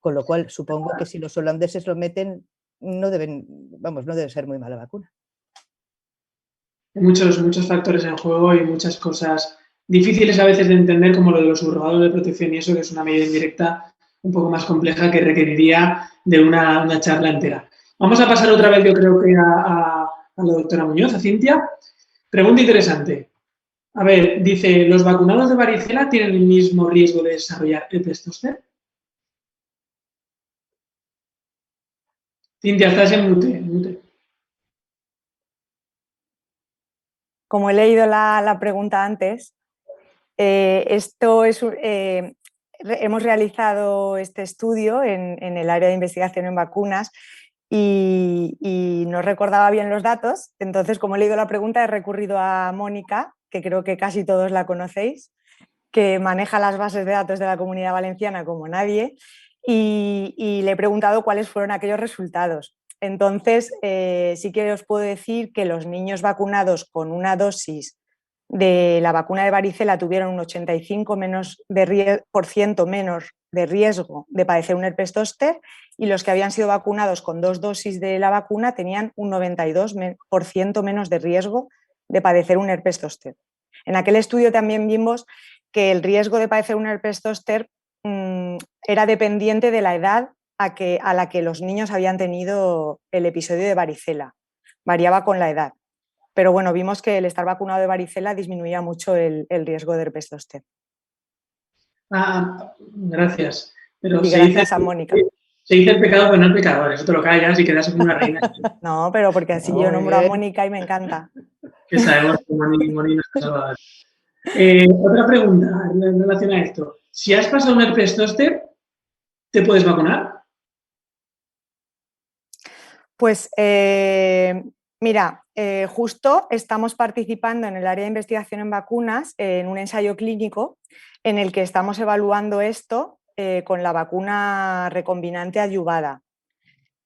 Con lo cual, supongo que si los holandeses lo meten, no debe ser muy mala vacuna. Hay muchos factores en juego y muchas cosas difíciles a veces de entender, como lo de los subrogados de protección y eso, que es una medida indirecta un poco más compleja que requeriría de una charla entera. Vamos a pasar otra vez, yo creo que a la doctora Muñoz, a Cintia. Pregunta interesante. A ver, dice, ¿los vacunados de varicela tienen el mismo riesgo de desarrollar herpes zóster? Cintia, estás en mute. Como he leído la pregunta antes, hemos realizado este estudio en el área de investigación en vacunas y no recordaba bien los datos. Entonces, como he leído la pregunta, he recurrido a Mónica, que creo que casi todos la conocéis, que maneja las bases de datos de la Comunidad Valenciana como nadie, y le he preguntado cuáles fueron aquellos resultados. Entonces, sí que os puedo decir que los niños vacunados con una dosis de la vacuna de varicela tuvieron un 85% menos de riesgo de padecer un herpes zóster, y los que habían sido vacunados con 2 dosis de la vacuna tenían un 92% menos de riesgo de padecer un herpes zóster. En aquel estudio también vimos que el riesgo de padecer un herpes zóster era dependiente de la edad a la que los niños habían tenido el episodio de varicela. Variaba con la edad. Pero bueno, vimos que el estar vacunado de varicela disminuía mucho el riesgo de herpes zóster. Gracias. Pero y gracias a Mónica. Se dice el pecado, pero no el pecador. Eso te lo callas y quedas como una reina. No, pero porque así yo nombro a Mónica y me encanta. Que sabemos que Moni nos ha salvado. Otra pregunta en relación a esto. Si has pasado un herpes zóster, ¿te puedes vacunar? Pues mira, justo estamos participando en el área de investigación en vacunas en un ensayo clínico en el que estamos evaluando esto con la vacuna recombinante adyuvada,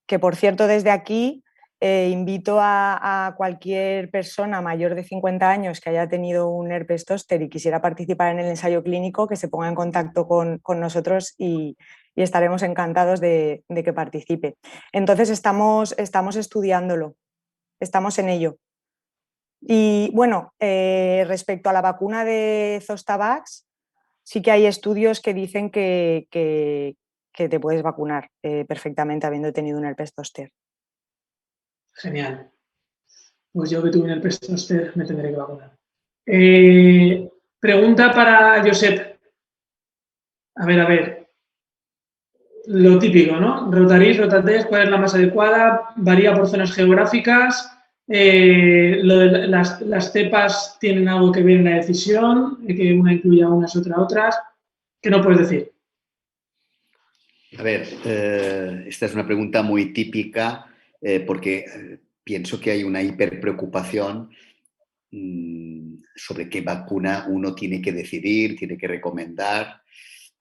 que por cierto desde aquí invito a cualquier persona mayor de 50 años que haya tenido un herpes zóster y quisiera participar en el ensayo clínico, que se ponga en contacto con nosotros y estaremos encantados de que participe. Entonces estamos estudiándolo, estamos en ello. Y bueno, respecto a la vacuna de Zostavax, sí que hay estudios que dicen que te puedes vacunar perfectamente habiendo tenido un herpes zóster. Genial. Pues yo que tuve un herpes zóster me tendré que vacunar. Pregunta para Josep. A ver. Lo típico, ¿no? Rotarís, rotatés, ¿cuál es la más adecuada? Varía por zonas geográficas. Lo de las cepas tienen algo que ver en la decisión, que una incluya unas, otras. ¿Qué no puedes decir? A ver, esta es una pregunta muy típica porque pienso que hay una hiperpreocupación sobre qué vacuna uno tiene que decidir, tiene que recomendar.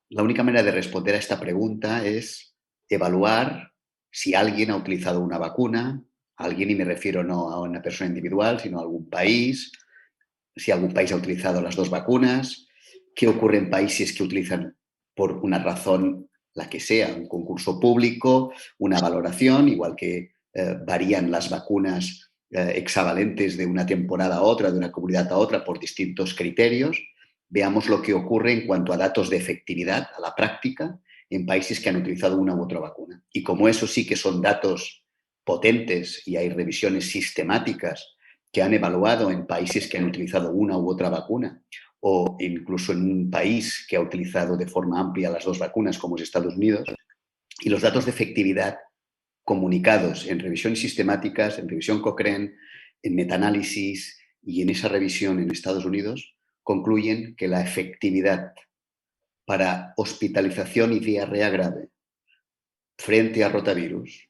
La única manera de responder a esta pregunta es evaluar si alguien ha utilizado una vacuna, alguien, y me refiero no a una persona individual, sino a algún país, si algún país ha utilizado las dos vacunas, qué ocurre en países que utilizan por una razón, la que sea, un concurso público, una valoración, igual que varían las vacunas hexavalentes de una temporada a otra, de una comunidad a otra, por distintos criterios. Veamos lo que ocurre en cuanto a datos de efectividad, a la práctica, en países que han utilizado una u otra vacuna. Y como eso sí que son datos potentes y hay revisiones sistemáticas que han evaluado en países que han utilizado una u otra vacuna, o incluso en un país que ha utilizado de forma amplia las dos vacunas, como es Estados Unidos, y los datos de efectividad comunicados en revisiones sistemáticas, en revisión Cochrane, en metaanálisis y en esa revisión en Estados Unidos, concluyen que la efectividad para hospitalización y diarrea grave frente a rotavirus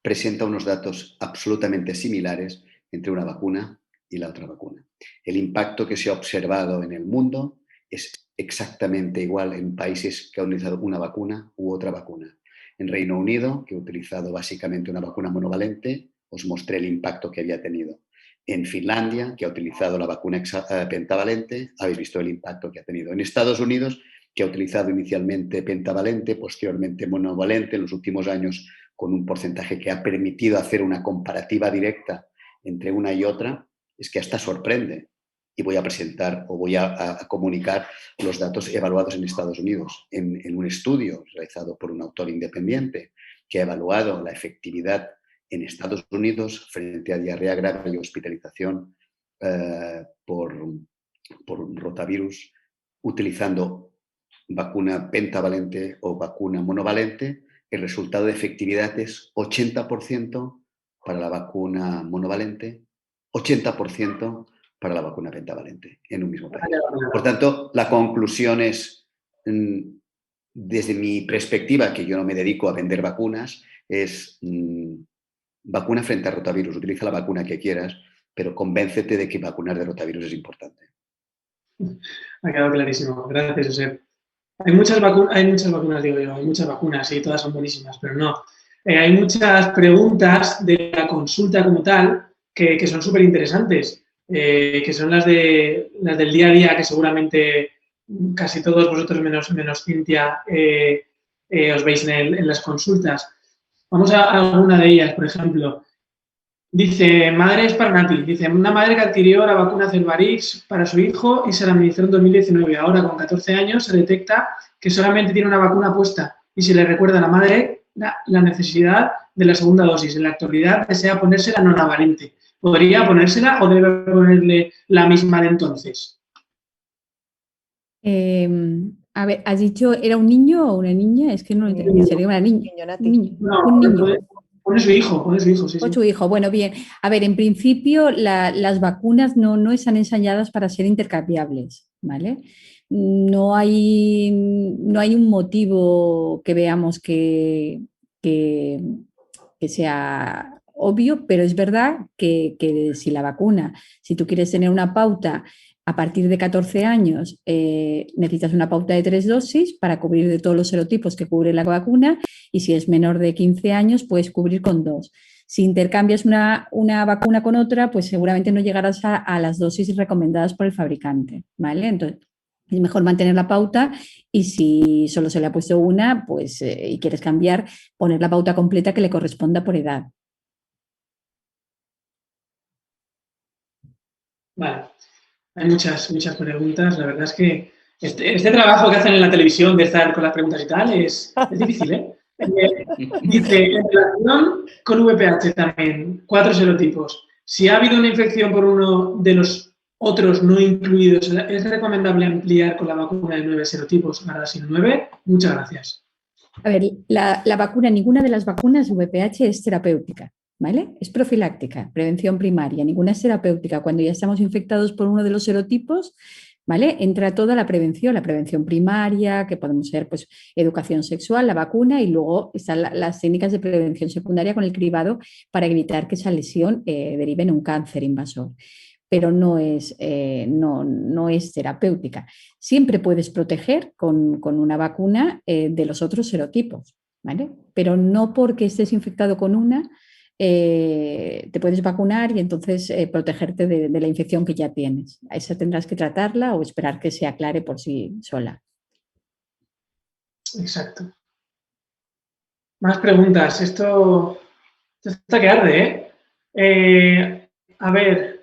presenta unos datos absolutamente similares entre una vacuna y la otra vacuna. El impacto que se ha observado en el mundo es exactamente igual en países que han utilizado una vacuna u otra vacuna. En Reino Unido, que ha utilizado básicamente una vacuna monovalente, os mostré el impacto que había tenido. En Finlandia, que ha utilizado la vacuna pentavalente, habéis visto el impacto que ha tenido. En Estados Unidos, que ha utilizado inicialmente pentavalente, posteriormente monovalente, en los últimos años con un porcentaje que ha permitido hacer una comparativa directa entre una y otra, es que hasta sorprende. Y voy a presentar o voy a comunicar los datos evaluados en Estados Unidos en un estudio realizado por un autor independiente que ha evaluado la efectividad en Estados Unidos frente a diarrea grave y hospitalización por rotavirus utilizando vacuna pentavalente o vacuna monovalente. El resultado de efectividad es 80% para la vacuna monovalente, 80% para la vacuna pentavalente en un mismo periodo. Por tanto, la conclusión es, desde mi perspectiva, que yo no me dedico a vender vacunas, es vacuna frente a rotavirus. Utiliza la vacuna que quieras, pero convéncete de que vacunar de rotavirus es importante. Ha quedado clarísimo. Gracias, Josep. Hay muchas vacunas, digo yo, hay muchas vacunas y todas son buenísimas, pero no. Hay muchas preguntas de la consulta como tal que son súper interesantes, que son las del día a día, que seguramente casi todos vosotros, menos Cintia, os veis en las consultas. Vamos a alguna de ellas, por ejemplo. Dice, madre Sparnati, dice, una madre que adquirió la vacuna Cervarix para su hijo y se la administró en 2019. Ahora, con 14 años, se detecta que solamente tiene una vacuna puesta y se le recuerda a la madre la necesidad de la segunda dosis. En la actualidad desea ponérsela nonavalente. ¿Podría ponérsela o debe ponerle la misma de entonces? A ver, ¿has dicho era un niño o una niña? Es que no lo entiendo. Sería una niña. Un niño. No, Un niño. Pone su hijo, sí. O su hijo. Bueno, bien. A ver, en principio las vacunas no están ensayadas para ser intercambiables, ¿vale? No hay un motivo que veamos que sea obvio, pero es verdad que si la vacuna, si tú quieres tener una pauta a partir de 14 años, necesitas una pauta de 3 dosis para cubrir de todos los serotipos que cubre la vacuna, y si es menor de 15 años, puedes cubrir con 2. Si intercambias una vacuna con otra, pues seguramente no llegarás a las dosis recomendadas por el fabricante, ¿vale? Entonces, es mejor mantener la pauta, y si solo se le ha puesto una, pues y quieres cambiar, poner la pauta completa que le corresponda por edad. Vale. Hay muchas preguntas. La verdad es que este trabajo que hacen en la televisión de estar con las preguntas y tal es difícil, ¿eh? Dice, en relación con VPH también, 4 serotipos. Si ha habido una infección por uno de los otros no incluidos, ¿es recomendable ampliar con la vacuna de 9 serotipos para sin 9? Muchas gracias. A ver, la vacuna, ninguna de las vacunas VPH es terapéutica, ¿vale? Es profiláctica, prevención primaria, ninguna es terapéutica. Cuando ya estamos infectados por uno de los serotipos, ¿vale? Entra toda la prevención primaria, que podemos ser pues educación sexual, la vacuna, y luego están las técnicas de prevención secundaria con el cribado para evitar que esa lesión derive en un cáncer invasor. Pero no es terapéutica. Siempre puedes proteger con una vacuna de los otros serotipos, ¿vale? Pero no porque estés infectado con una, te puedes vacunar y entonces protegerte de la infección que ya tienes. A esa tendrás que tratarla o esperar que se aclare por sí sola. Exacto. Más preguntas. Esto está que arde, ¿eh? A ver,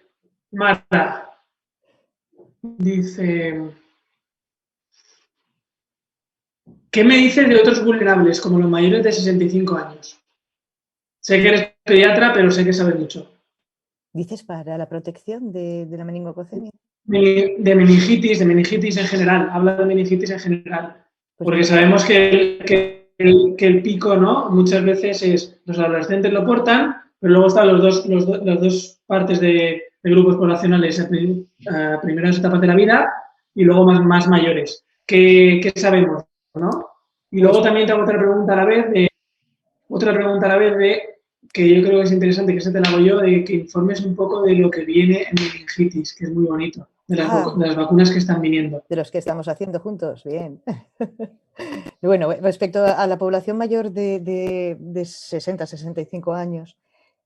Marta dice, ¿qué me dices de otros vulnerables como los mayores de 65 años? Sé que eres pediatra, pero sé que sabes mucho. ¿Dices para la protección de la meningococemia? De meningitis en general. Habla de meningitis en general. Porque sabemos que el pico, ¿no? Muchas veces es, los adolescentes lo portan, pero luego están las dos partes de grupos poblacionales, primeras etapas de la vida y luego más mayores. ¿Qué sabemos, no? Y luego también tengo otra pregunta a la vez de que yo creo que es interesante, que se te la hago yo, de que informes un poco de lo que viene en meningitis, que es muy bonito, de las vacunas que están viniendo. De los que estamos haciendo juntos, bien. Bueno, respecto a la población mayor de 60, 65 años,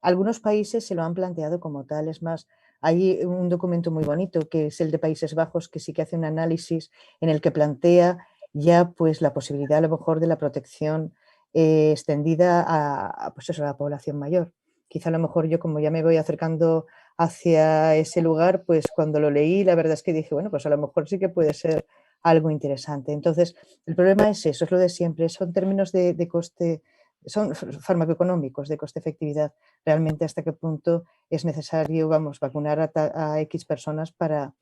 Algunos países se lo han planteado como tal. Es más, hay un documento muy bonito que es el de Países Bajos, que sí que hace un análisis en el que plantea ya pues la posibilidad a lo mejor de la protección extendida pues eso, a la población mayor. Quizá a lo mejor yo, como ya me voy acercando hacia ese lugar, pues cuando lo leí la verdad es que dije, bueno, pues a lo mejor sí que puede ser algo interesante. Entonces, el problema es eso, es lo de siempre, son términos de coste, son farmacoeconómicos, de coste-efectividad. Realmente hasta qué punto es necesario, vamos, vacunar a X personas para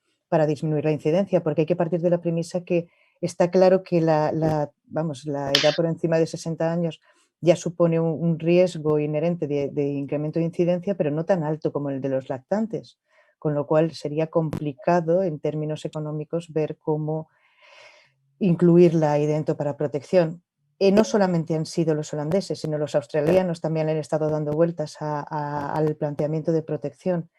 disminuir la incidencia, porque hay que partir de la premisa que está claro que la edad por encima de 60 años ya supone un riesgo inherente de incremento de incidencia, pero no tan alto como el de los lactantes, con lo cual sería complicado en términos económicos ver cómo incluirla ahí dentro para protección. No solamente han sido los holandeses, sino los australianos también han estado dando vueltas al planteamiento de protección.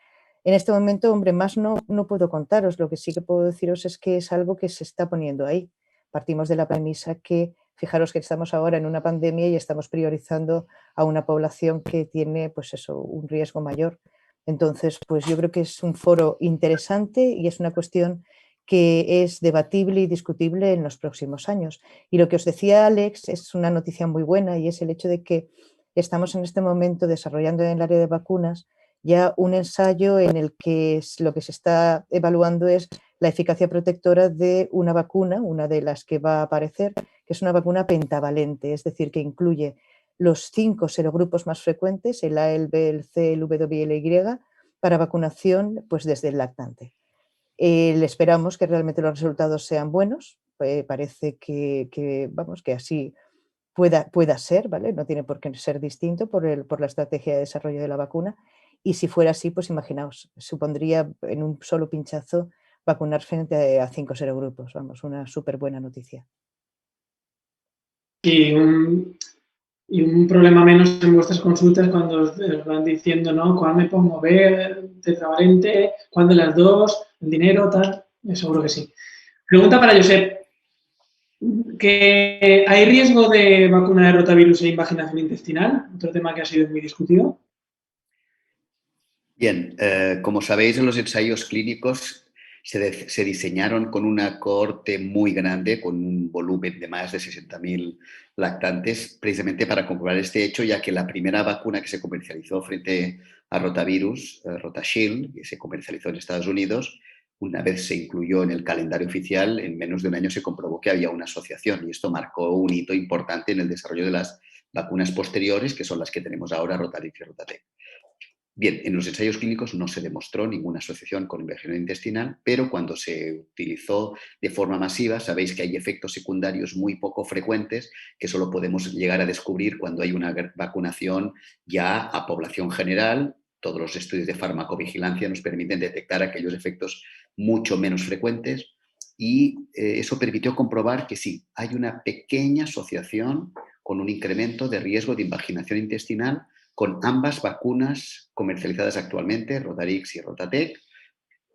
En este momento, hombre, más no puedo contaros. Lo que sí que puedo deciros es que es algo que se está poniendo ahí. Partimos de la premisa que, fijaros que estamos ahora en una pandemia y estamos priorizando a una población que tiene, pues eso, un riesgo mayor. Entonces, pues yo creo que es un foro interesante y es una cuestión que es debatible y discutible en los próximos años. Y lo que os decía Alex es una noticia muy buena, y es el hecho de que estamos en este momento desarrollando en el área de vacunas ya un ensayo en el que lo que se está evaluando es la eficacia protectora de una vacuna, una de las que va a aparecer, que es una vacuna pentavalente, es decir, que incluye los 5 serogrupos más frecuentes, el A, el B, el C, el W y el Y, para vacunación pues desde el lactante. Le esperamos que realmente los resultados sean buenos. Parece vamos, que así pueda ser, ¿vale? No tiene por qué ser distinto por la estrategia de desarrollo de la vacuna. Y si fuera así, pues imaginaos, supondría en un solo pinchazo vacunar frente a 5 serogrupos. Vamos, una súper buena noticia. Y un problema menos en vuestras consultas cuando os van diciendo, ¿no? ¿Cuál me pongo? ¿B, tetravalente? ¿Cuál de las dos? ¿El dinero? Tal. Seguro que sí. Pregunta para Josep. ¿Que ¿Hay riesgo de vacuna de rotavirus e invaginación intestinal? Otro tema que ha sido muy discutido. Bien, como sabéis, en los ensayos clínicos se diseñaron con una cohorte muy grande, con un volumen de más de 60.000 lactantes, precisamente para comprobar este hecho, ya que la primera vacuna que se comercializó frente a rotavirus, Rotashield, que se comercializó en Estados Unidos, una vez se incluyó en el calendario oficial, en menos de un año se comprobó que había una asociación, y esto marcó un hito importante en el desarrollo de las vacunas posteriores, que son las que tenemos ahora, Rotarix y Rotatec. Bien, en los ensayos clínicos no se demostró ninguna asociación con invaginación intestinal, pero cuando se utilizó de forma masiva, sabéis que hay efectos secundarios muy poco frecuentes que solo podemos llegar a descubrir cuando hay una vacunación ya a población general. Todos los estudios de farmacovigilancia nos permiten detectar aquellos efectos mucho menos frecuentes, y eso permitió comprobar que sí, hay una pequeña asociación con un incremento de riesgo de invaginación intestinal con ambas vacunas comercializadas actualmente, Rotarix y Rotatec.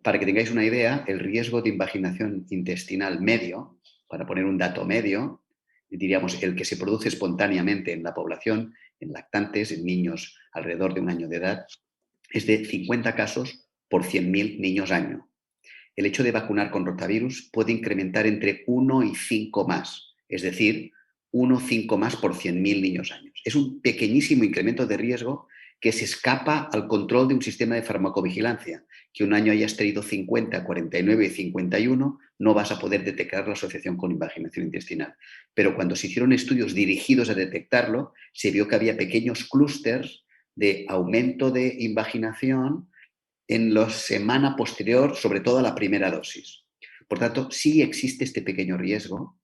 Para que tengáis una idea, el riesgo de invaginación intestinal medio, para poner un dato medio, diríamos el que se produce espontáneamente en la población, en lactantes, en niños alrededor de un año de edad, es de 50 casos por 100.000 niños año. El hecho de vacunar con rotavirus puede incrementar entre 1 y 5 más, es decir, 1 o 5 más por 100.000 niños años. Es un pequeñísimo incremento de riesgo que se escapa al control de un sistema de farmacovigilancia. Que un año hayas tenido 50, 49 y 51, no vas a poder detectar la asociación con invaginación intestinal. Pero cuando se hicieron estudios dirigidos a detectarlo, se vio que había pequeños clústeres de aumento de invaginación en la semana posterior, sobre todo a la primera dosis. Por tanto, sí existe este pequeño riesgo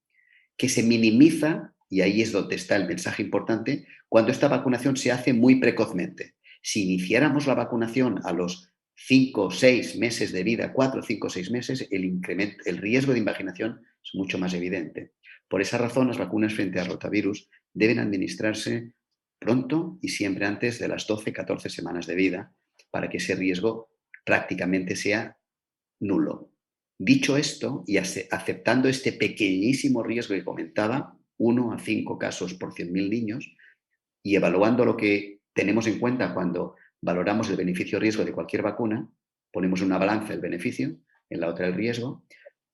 que se minimiza, y ahí es donde está el mensaje importante, cuando esta vacunación se hace muy precozmente. Si iniciáramos la vacunación a los 5 o 6 meses de vida, 4, 5 o 6 meses, el riesgo de invaginación es mucho más evidente. Por esa razón, las vacunas frente a rotavirus deben administrarse pronto y siempre antes de las 12, 14 semanas de vida, para que ese riesgo prácticamente sea nulo. Dicho esto, y aceptando este pequeñísimo riesgo que comentaba, 1 a 5 casos por 100.000 niños, y evaluando lo que tenemos en cuenta cuando valoramos el beneficio-riesgo de cualquier vacuna, ponemos en una balanza el beneficio, en la otra el riesgo,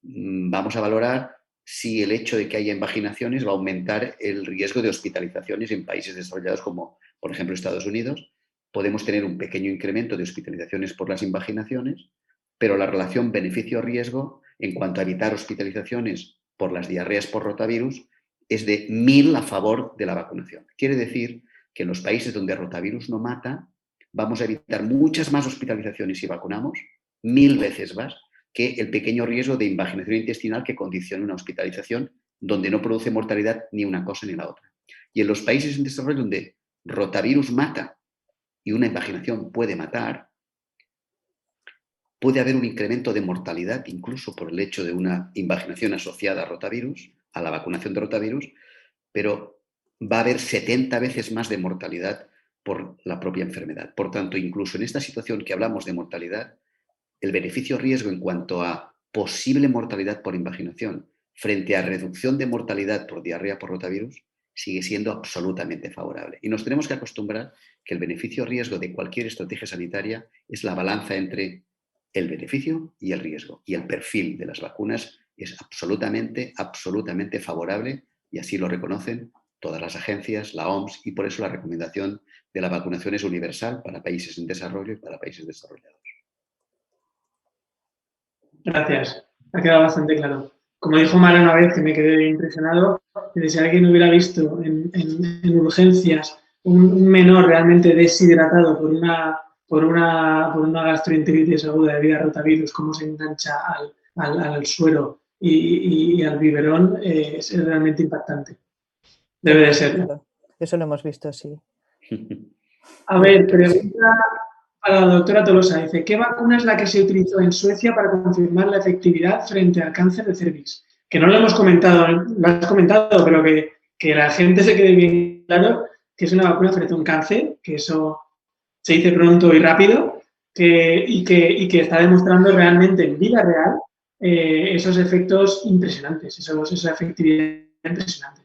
vamos a valorar si el hecho de que haya invaginaciones va a aumentar el riesgo de hospitalizaciones en países desarrollados como, por ejemplo, Estados Unidos. Podemos tener un pequeño incremento de hospitalizaciones por las invaginaciones, pero la relación beneficio-riesgo en cuanto a evitar hospitalizaciones por las diarreas por rotavirus es de 1000 a favor de la vacunación. Quiere decir que en los países donde rotavirus no mata, vamos a evitar muchas más hospitalizaciones si vacunamos, 1000 veces más, que el pequeño riesgo de invaginación intestinal que condiciona una hospitalización donde no produce mortalidad ni una cosa ni la otra. Y en los países en desarrollo donde rotavirus mata y una invaginación puede matar, puede haber un incremento de mortalidad incluso por el hecho de una invaginación asociada a rotavirus, a la vacunación de rotavirus, pero va a haber 70 veces más de mortalidad por la propia enfermedad. Por tanto, incluso en esta situación que hablamos de mortalidad, el beneficio-riesgo en cuanto a posible mortalidad por invaginación frente a reducción de mortalidad por diarrea por rotavirus sigue siendo absolutamente favorable. Y nos tenemos que acostumbrar que el beneficio-riesgo de cualquier estrategia sanitaria es la balanza entre el beneficio y el riesgo. Y el perfil de las vacunas es absolutamente, absolutamente favorable y así lo reconocen todas las agencias, la OMS, y por eso la recomendación de la vacunación es universal para países en desarrollo y para países desarrollados. Gracias, ha quedado bastante claro. Como dijo Mara una vez, que me quedé impresionado, que si alguien hubiera visto en urgencias un menor realmente deshidratado por una gastroenteritis aguda debido a rotavirus, cómo se engancha al suero y al biberón, es realmente impactante. Debe de serlo. Eso lo hemos visto, sí. A ver, pregunta a la doctora Tolosa. Dice, ¿qué vacuna es la que se utilizó en Suecia para confirmar la efectividad frente al cáncer de cervix? Que no lo hemos comentado, lo has comentado, pero que la gente se quede bien claro que es una vacuna frente a un cáncer, que eso se dice pronto y rápido, y que está demostrando realmente en vida real esos efectos impresionantes, esa efectividad impresionante.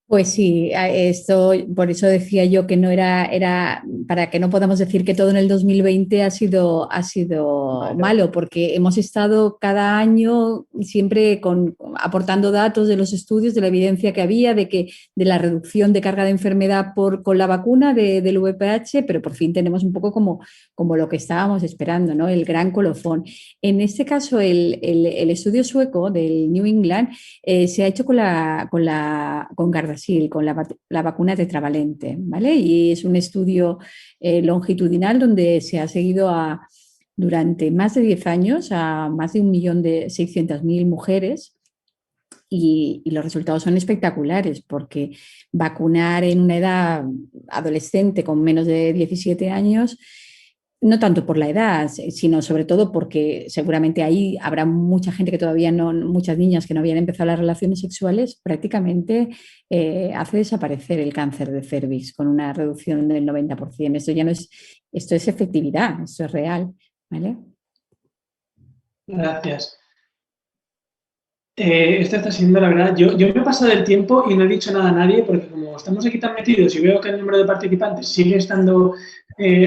Pues sí, esto, por eso decía yo que no era para que no podamos decir que todo en el 2020 ha sido malo, porque hemos estado cada año siempre aportando datos de los estudios, de la evidencia que había, de la reducción de carga de enfermedad con la vacuna del VPH, pero por fin tenemos un poco como lo que estábamos esperando, ¿no? El gran colofón. En este caso, el estudio sueco del New England se ha hecho con Gardasil, con la vacuna tetravalente, ¿vale? Y es un estudio longitudinal donde se ha seguido durante más de 10 años a más de 1.600.000 mujeres y los resultados son espectaculares porque vacunar en una edad adolescente con menos de 17 años, no tanto por la edad, sino sobre todo porque seguramente ahí habrá mucha gente que todavía no, muchas niñas que no habían empezado las relaciones sexuales, prácticamente hace desaparecer el cáncer de cervix con una reducción del 90%. Esto ya no es, esto es efectividad, esto es real, ¿vale? Gracias. Esto está siendo, la verdad, yo me he pasado del tiempo y no he dicho nada a nadie porque como estamos aquí tan metidos y veo que el número de participantes sigue estando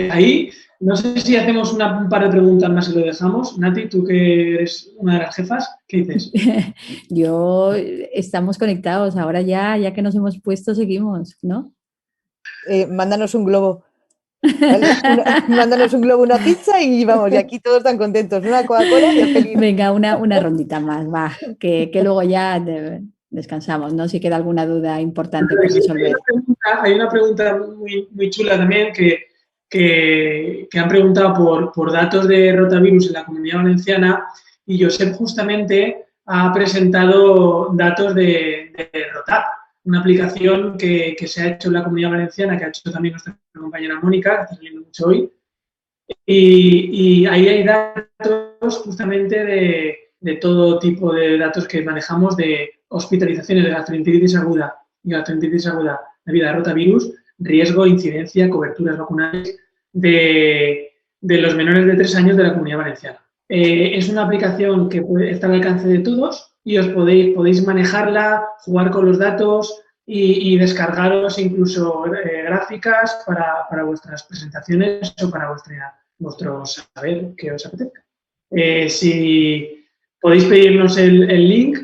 ahí, no sé si hacemos un par de preguntas más y lo dejamos. Nati, tú que eres una de las jefas, ¿qué dices? Estamos conectados, ahora ya que nos hemos puesto seguimos, ¿no? Mándanos un globo. ¿Vale? Mándanos un globo, una pizza y vamos, y aquí todos están contentos. Una Coca-Cola y feliz. Venga, una rondita más, va, que luego ya descansamos, ¿no? Si queda alguna duda importante por resolver. Hay una pregunta muy, muy chula también que han preguntado por datos de rotavirus en la Comunidad Valenciana y Josep justamente ha presentado datos de Rotap, una aplicación que se ha hecho en la Comunidad Valenciana, que ha hecho también nuestra compañera Mónica, que está saliendo mucho hoy. Y ahí hay datos justamente de todo tipo de datos que manejamos de hospitalizaciones de gastroenteritis aguda y gastroenteritis aguda debido a rotavirus, riesgo, incidencia, coberturas vacunales de los menores de 3 años de la Comunidad Valenciana. Es una aplicación que está al alcance de todos y os podéis manejarla, jugar con los datos y descargaros incluso gráficas para vuestras presentaciones o para vuestro saber que os apetezca. Si podéis pedirnos el link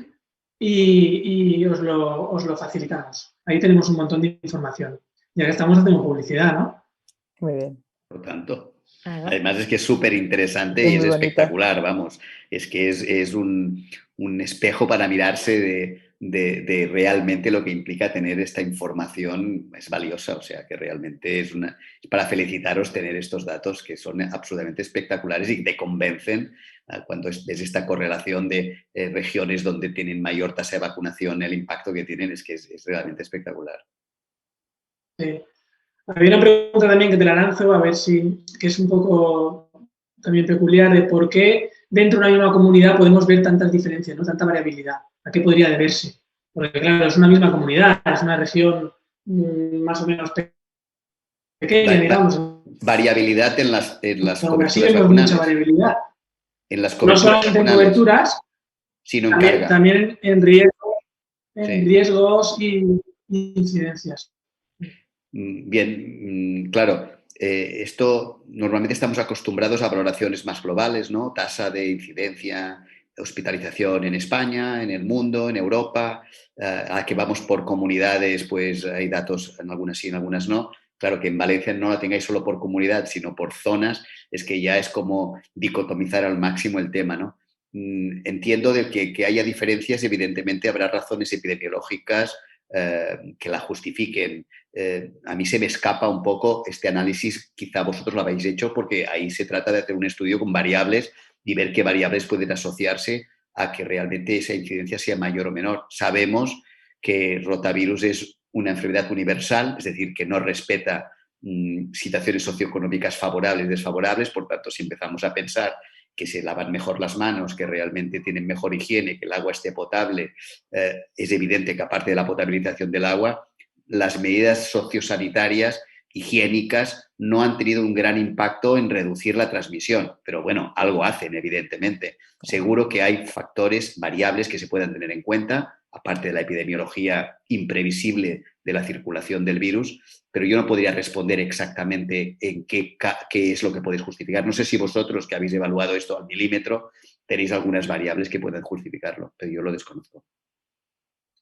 y os lo facilitamos. Ahí tenemos un montón de información. Ya que estamos haciendo publicidad, ¿no? Muy bien. Por tanto. Claro. Además es que es súper interesante Es y es muy bonita. espectacular, vamos. Es que es un espejo para mirarse de realmente lo que implica tener esta información. Es valiosa, o sea que realmente es para felicitaros tener estos datos que son absolutamente espectaculares y que te convencen cuando ves esta correlación de regiones donde tienen mayor tasa de vacunación, el impacto que tienen es que es realmente espectacular. Sí. Había una pregunta también que te la lanzo, a ver si, que es un poco también peculiar, de por qué dentro de una misma comunidad podemos ver tantas diferencias, ¿no? Tanta variabilidad. ¿A qué podría deberse? Porque, claro, es una misma comunidad, es una región más o menos pequeña, digamos. Variabilidad en las Aún así coberturas vemos vacunales. mucha variabilidad. En las No coberturas solamente en vacunales, coberturas, sino en carga. también en Sí. riesgos y incidencias. Bien, claro, esto normalmente estamos acostumbrados a valoraciones más globales, ¿no? Tasa de incidencia, hospitalización en España, en el mundo, en Europa, a que vamos por comunidades, pues hay datos en algunas sí, en algunas no. Claro que en Valencia no la tengáis solo por comunidad, sino por zonas, es que ya es como dicotomizar al máximo el tema, ¿no? Entiendo de que haya diferencias, evidentemente habrá razones epidemiológicas que la justifiquen. A mí se me escapa un poco este análisis, quizá vosotros lo habéis hecho, porque ahí se trata de hacer un estudio con variables y ver qué variables pueden asociarse a que realmente esa incidencia sea mayor o menor. Sabemos que rotavirus es una enfermedad universal, es decir, que no respeta situaciones socioeconómicas favorables, desfavorables, por tanto, si empezamos a pensar que se lavan mejor las manos, que realmente tienen mejor higiene, que el agua esté potable, es evidente que aparte de la potabilización del agua, las medidas sociosanitarias, higiénicas, no han tenido un gran impacto en reducir la transmisión. Pero bueno, algo hacen, evidentemente. Seguro que hay factores, variables que se puedan tener en cuenta, aparte de la epidemiología imprevisible de la circulación del virus, pero yo no podría responder exactamente en qué es lo que podéis justificar. No sé si vosotros, que habéis evaluado esto al milímetro, tenéis algunas variables que puedan justificarlo, pero yo lo desconozco.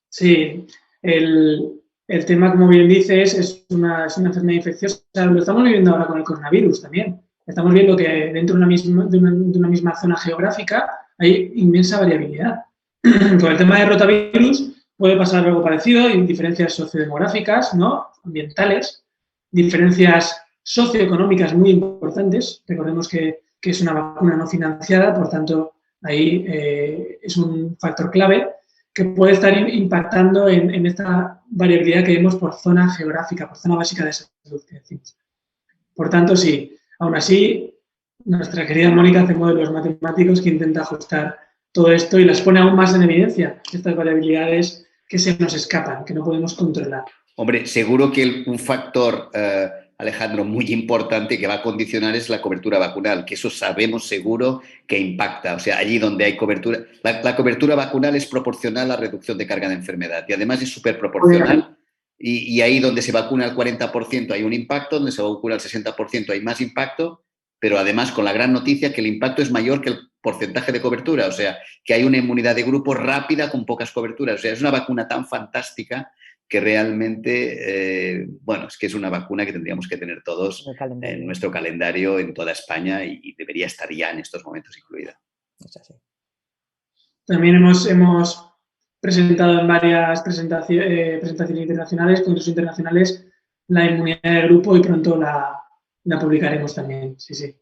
Sí, el tema, como bien dices, es una enfermedad infecciosa. Lo estamos viviendo ahora con el coronavirus también. Estamos viendo que dentro de una misma zona geográfica hay inmensa variabilidad. Con el tema de rotavirus puede pasar algo parecido, hay diferencias sociodemográficas, ¿no? Ambientales, diferencias socioeconómicas muy importantes. Recordemos que es una vacuna no financiada, por tanto, ahí es un factor clave que puede estar impactando en esta variabilidad que vemos por zona geográfica, por zona básica de salud, que decimos. Por tanto, sí, aún así, nuestra querida Mónica hace modelos matemáticos que intenta ajustar todo esto y las pone aún más en evidencia, estas variabilidades que se nos escapan, que no podemos controlar. Hombre, seguro que un factor, Alejandro, muy importante que va a condicionar es la cobertura vacunal, que eso sabemos seguro que impacta. O sea, allí donde hay cobertura, la cobertura vacunal es proporcional a la reducción de carga de enfermedad y además es súper proporcional. Y ahí donde se vacuna el 40% hay un impacto, donde se vacuna el 60% hay más impacto, pero además con la gran noticia que el impacto es mayor que el porcentaje de cobertura, o sea, que hay una inmunidad de grupo rápida con pocas coberturas. O sea, es una vacuna tan fantástica que realmente, bueno, es que es una vacuna que tendríamos que tener todos en nuestro calendario en toda España y debería estar ya en estos momentos incluida. Es así. También hemos presentado en varias presentaciones internacionales, congresos internacionales, la inmunidad de grupo y pronto la publicaremos también. Sí, sí.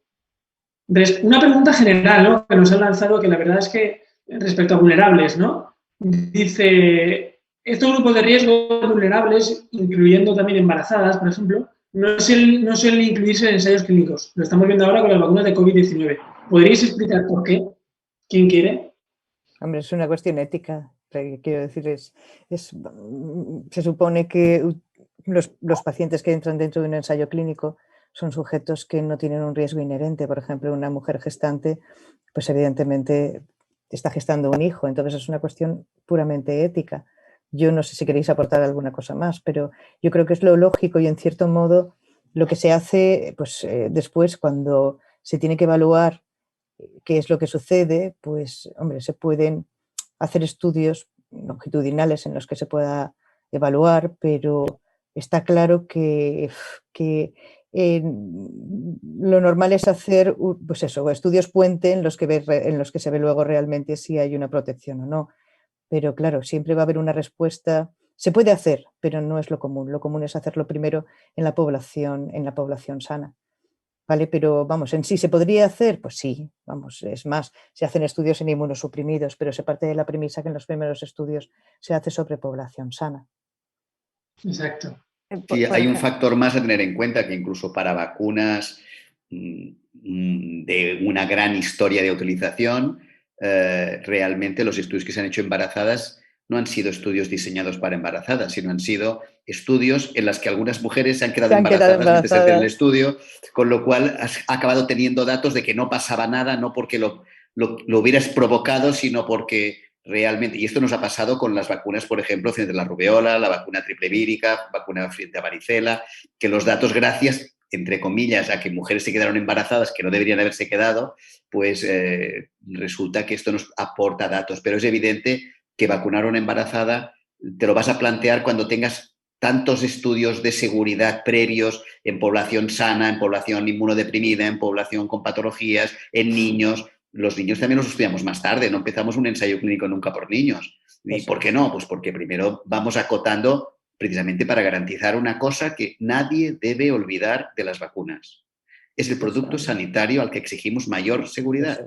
Entonces, una pregunta general, ¿no?, que nos han lanzado, que la verdad es que respecto a vulnerables, ¿no? Dice, estos grupos de riesgo vulnerables, incluyendo también embarazadas, por ejemplo, no suelen incluirse en ensayos clínicos. Lo estamos viendo ahora con las vacunas de COVID-19. ¿Podríais explicar por qué? ¿Quién quiere? Hombre, es una cuestión ética. Quiero decir, se supone que los pacientes que entran dentro de un ensayo clínico son sujetos que no tienen un riesgo inherente. Por ejemplo, una mujer gestante, pues evidentemente está gestando un hijo. Entonces es una cuestión puramente ética. Yo no sé si queréis aportar alguna cosa más, pero yo creo que es lo lógico y en cierto modo lo que se hace pues, después cuando se tiene que evaluar qué es lo que sucede, pues hombre, se pueden hacer estudios longitudinales en los que se pueda evaluar, pero está claro que lo normal es hacer pues eso, estudios puente en los que se ve luego realmente si hay una protección o no. Pero claro, siempre va a haber una respuesta. Se puede hacer, pero no es lo común. Lo común es hacerlo primero en la población sana. ¿Vale? Pero vamos, en sí se podría hacer, pues sí, vamos, es más, se hacen estudios en inmunosuprimidos, pero se parte de la premisa que en los primeros estudios se hace sobre población sana. Exacto. Sí, hay un factor más a tener en cuenta, que incluso para vacunas de una gran historia de utilización, realmente los estudios que se han hecho embarazadas no han sido estudios diseñados para embarazadas, sino han sido estudios en los que algunas mujeres se han quedado embarazadas mientras hacían el estudio, con lo cual has acabado teniendo datos de que no pasaba nada, no porque lo hubieras provocado, sino porque realmente, y esto nos ha pasado con las vacunas, por ejemplo, frente a la rubéola, la vacuna triple vírica, vacuna frente a varicela, que los datos, gracias, entre comillas, a que mujeres se quedaron embarazadas que no deberían haberse quedado, pues resulta que esto nos aporta datos. Pero es evidente que vacunar a una embarazada te lo vas a plantear cuando tengas tantos estudios de seguridad previos en población sana, en población inmunodeprimida, en población con patologías, en niños. Los niños también los estudiamos más tarde, no empezamos un ensayo clínico nunca por niños. ¿Y por qué no? Pues porque primero vamos acotando precisamente para garantizar una cosa que nadie debe olvidar de las vacunas. Es el producto sanitario al que exigimos mayor seguridad.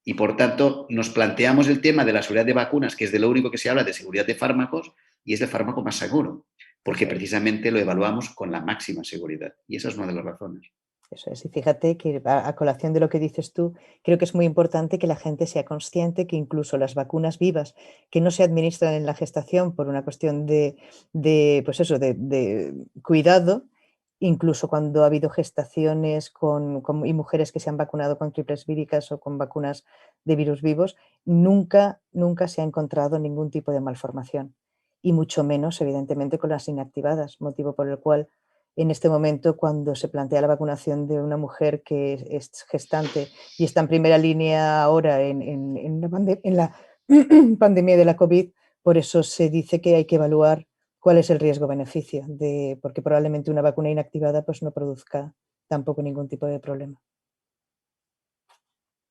Y por tanto nos planteamos el tema de la seguridad de vacunas, que es de lo único que se habla de seguridad de fármacos, y es el fármaco más seguro, porque precisamente lo evaluamos con la máxima seguridad. Y esa es una de las razones. Eso es, y fíjate que a colación de lo que dices tú, creo que es muy importante que la gente sea consciente que incluso las vacunas vivas que no se administran en la gestación por una cuestión de cuidado, incluso cuando ha habido gestaciones y mujeres que se han vacunado con triples víricas o con vacunas de virus vivos, nunca se ha encontrado ningún tipo de malformación, y mucho menos, evidentemente, con las inactivadas, motivo por el cual en este momento, cuando se plantea la vacunación de una mujer que es gestante y está en primera línea ahora en la pandemia de la COVID, por eso se dice que hay que evaluar cuál es el riesgo-beneficio, porque probablemente una vacuna inactivada pues, no produzca tampoco ningún tipo de problema.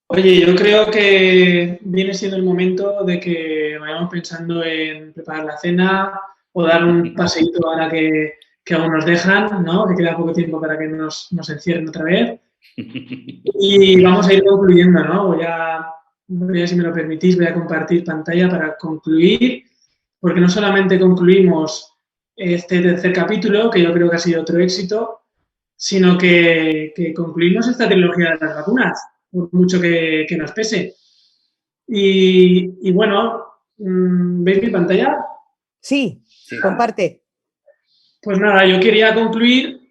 Oye, yo creo que viene siendo el momento de que vayamos pensando en preparar la cena o dar un paseíto ahora que aún nos dejan, ¿no? Que queda poco tiempo para que nos encierren otra vez. Y vamos a ir concluyendo, ¿no? Voy a, si me lo permitís, voy a compartir pantalla para concluir, porque no solamente concluimos este tercer capítulo, que yo creo que ha sido otro éxito, sino que concluimos esta trilogía de las vacunas, por mucho que nos pese. Y bueno, ¿veis mi pantalla? Sí, comparte. Pues nada, yo quería concluir,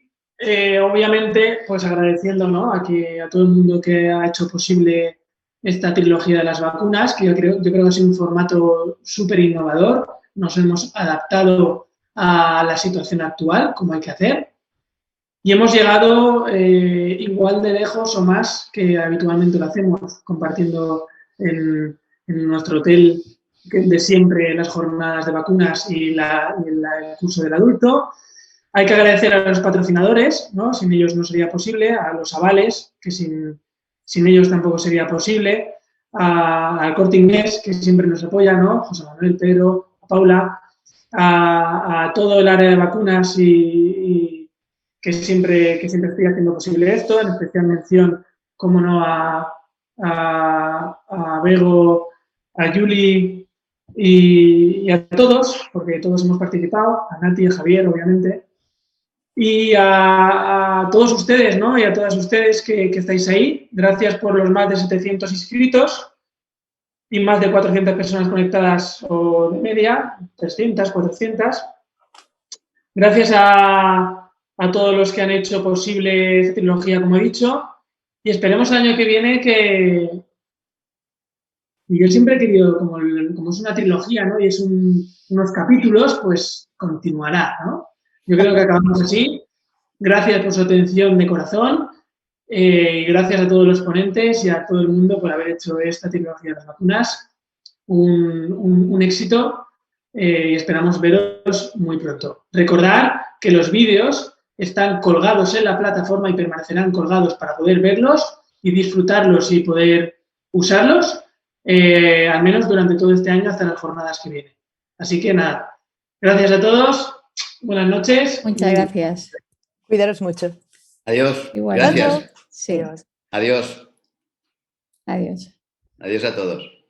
obviamente, pues agradeciendo, ¿no? a todo el mundo que ha hecho posible esta trilogía de las vacunas, que yo creo que ha sido un formato súper innovador. Nos hemos adaptado a la situación actual, como hay que hacer, y hemos llegado igual de lejos o más que habitualmente lo hacemos, compartiendo en nuestro hotel de siempre las jornadas de vacunas y el curso del adulto. Hay que agradecer a los patrocinadores, ¿no? Sin ellos no sería posible, a los avales, que sin ellos tampoco sería posible, al Corte Inglés, que siempre nos apoya, ¿no? José Manuel, Pedro, a Paula, a todo el área de vacunas y que siempre estoy haciendo posible esto, en especial mención, como no, a Bego, a Juli y a todos, porque todos hemos participado, a Nati, a Javier, obviamente, y a todos ustedes, ¿no? Y a todas ustedes que estáis ahí. Gracias por los más de 700 inscritos y más de 400 personas conectadas o de media, 300, 400. Gracias a todos los que han hecho posible esta trilogía, como he dicho, y esperemos el año que viene que Y yo siempre he querido, como es una trilogía, ¿no? Y es unos capítulos, pues continuará, ¿no? Yo creo que acabamos así. Gracias por su atención de corazón. Y gracias a todos los ponentes y a todo el mundo por haber hecho esta trilogía de las vacunas un éxito y esperamos veros muy pronto. Recordad que los vídeos están colgados en la plataforma y permanecerán colgados para poder verlos y disfrutarlos y poder usarlos, al menos durante todo este año hasta las jornadas que vienen. Así que nada, gracias a todos, buenas noches. Muchas gracias. Cuidaros mucho. Adiós. Igualmente. Gracias. Sí. Adiós. Adiós. Adiós a todos.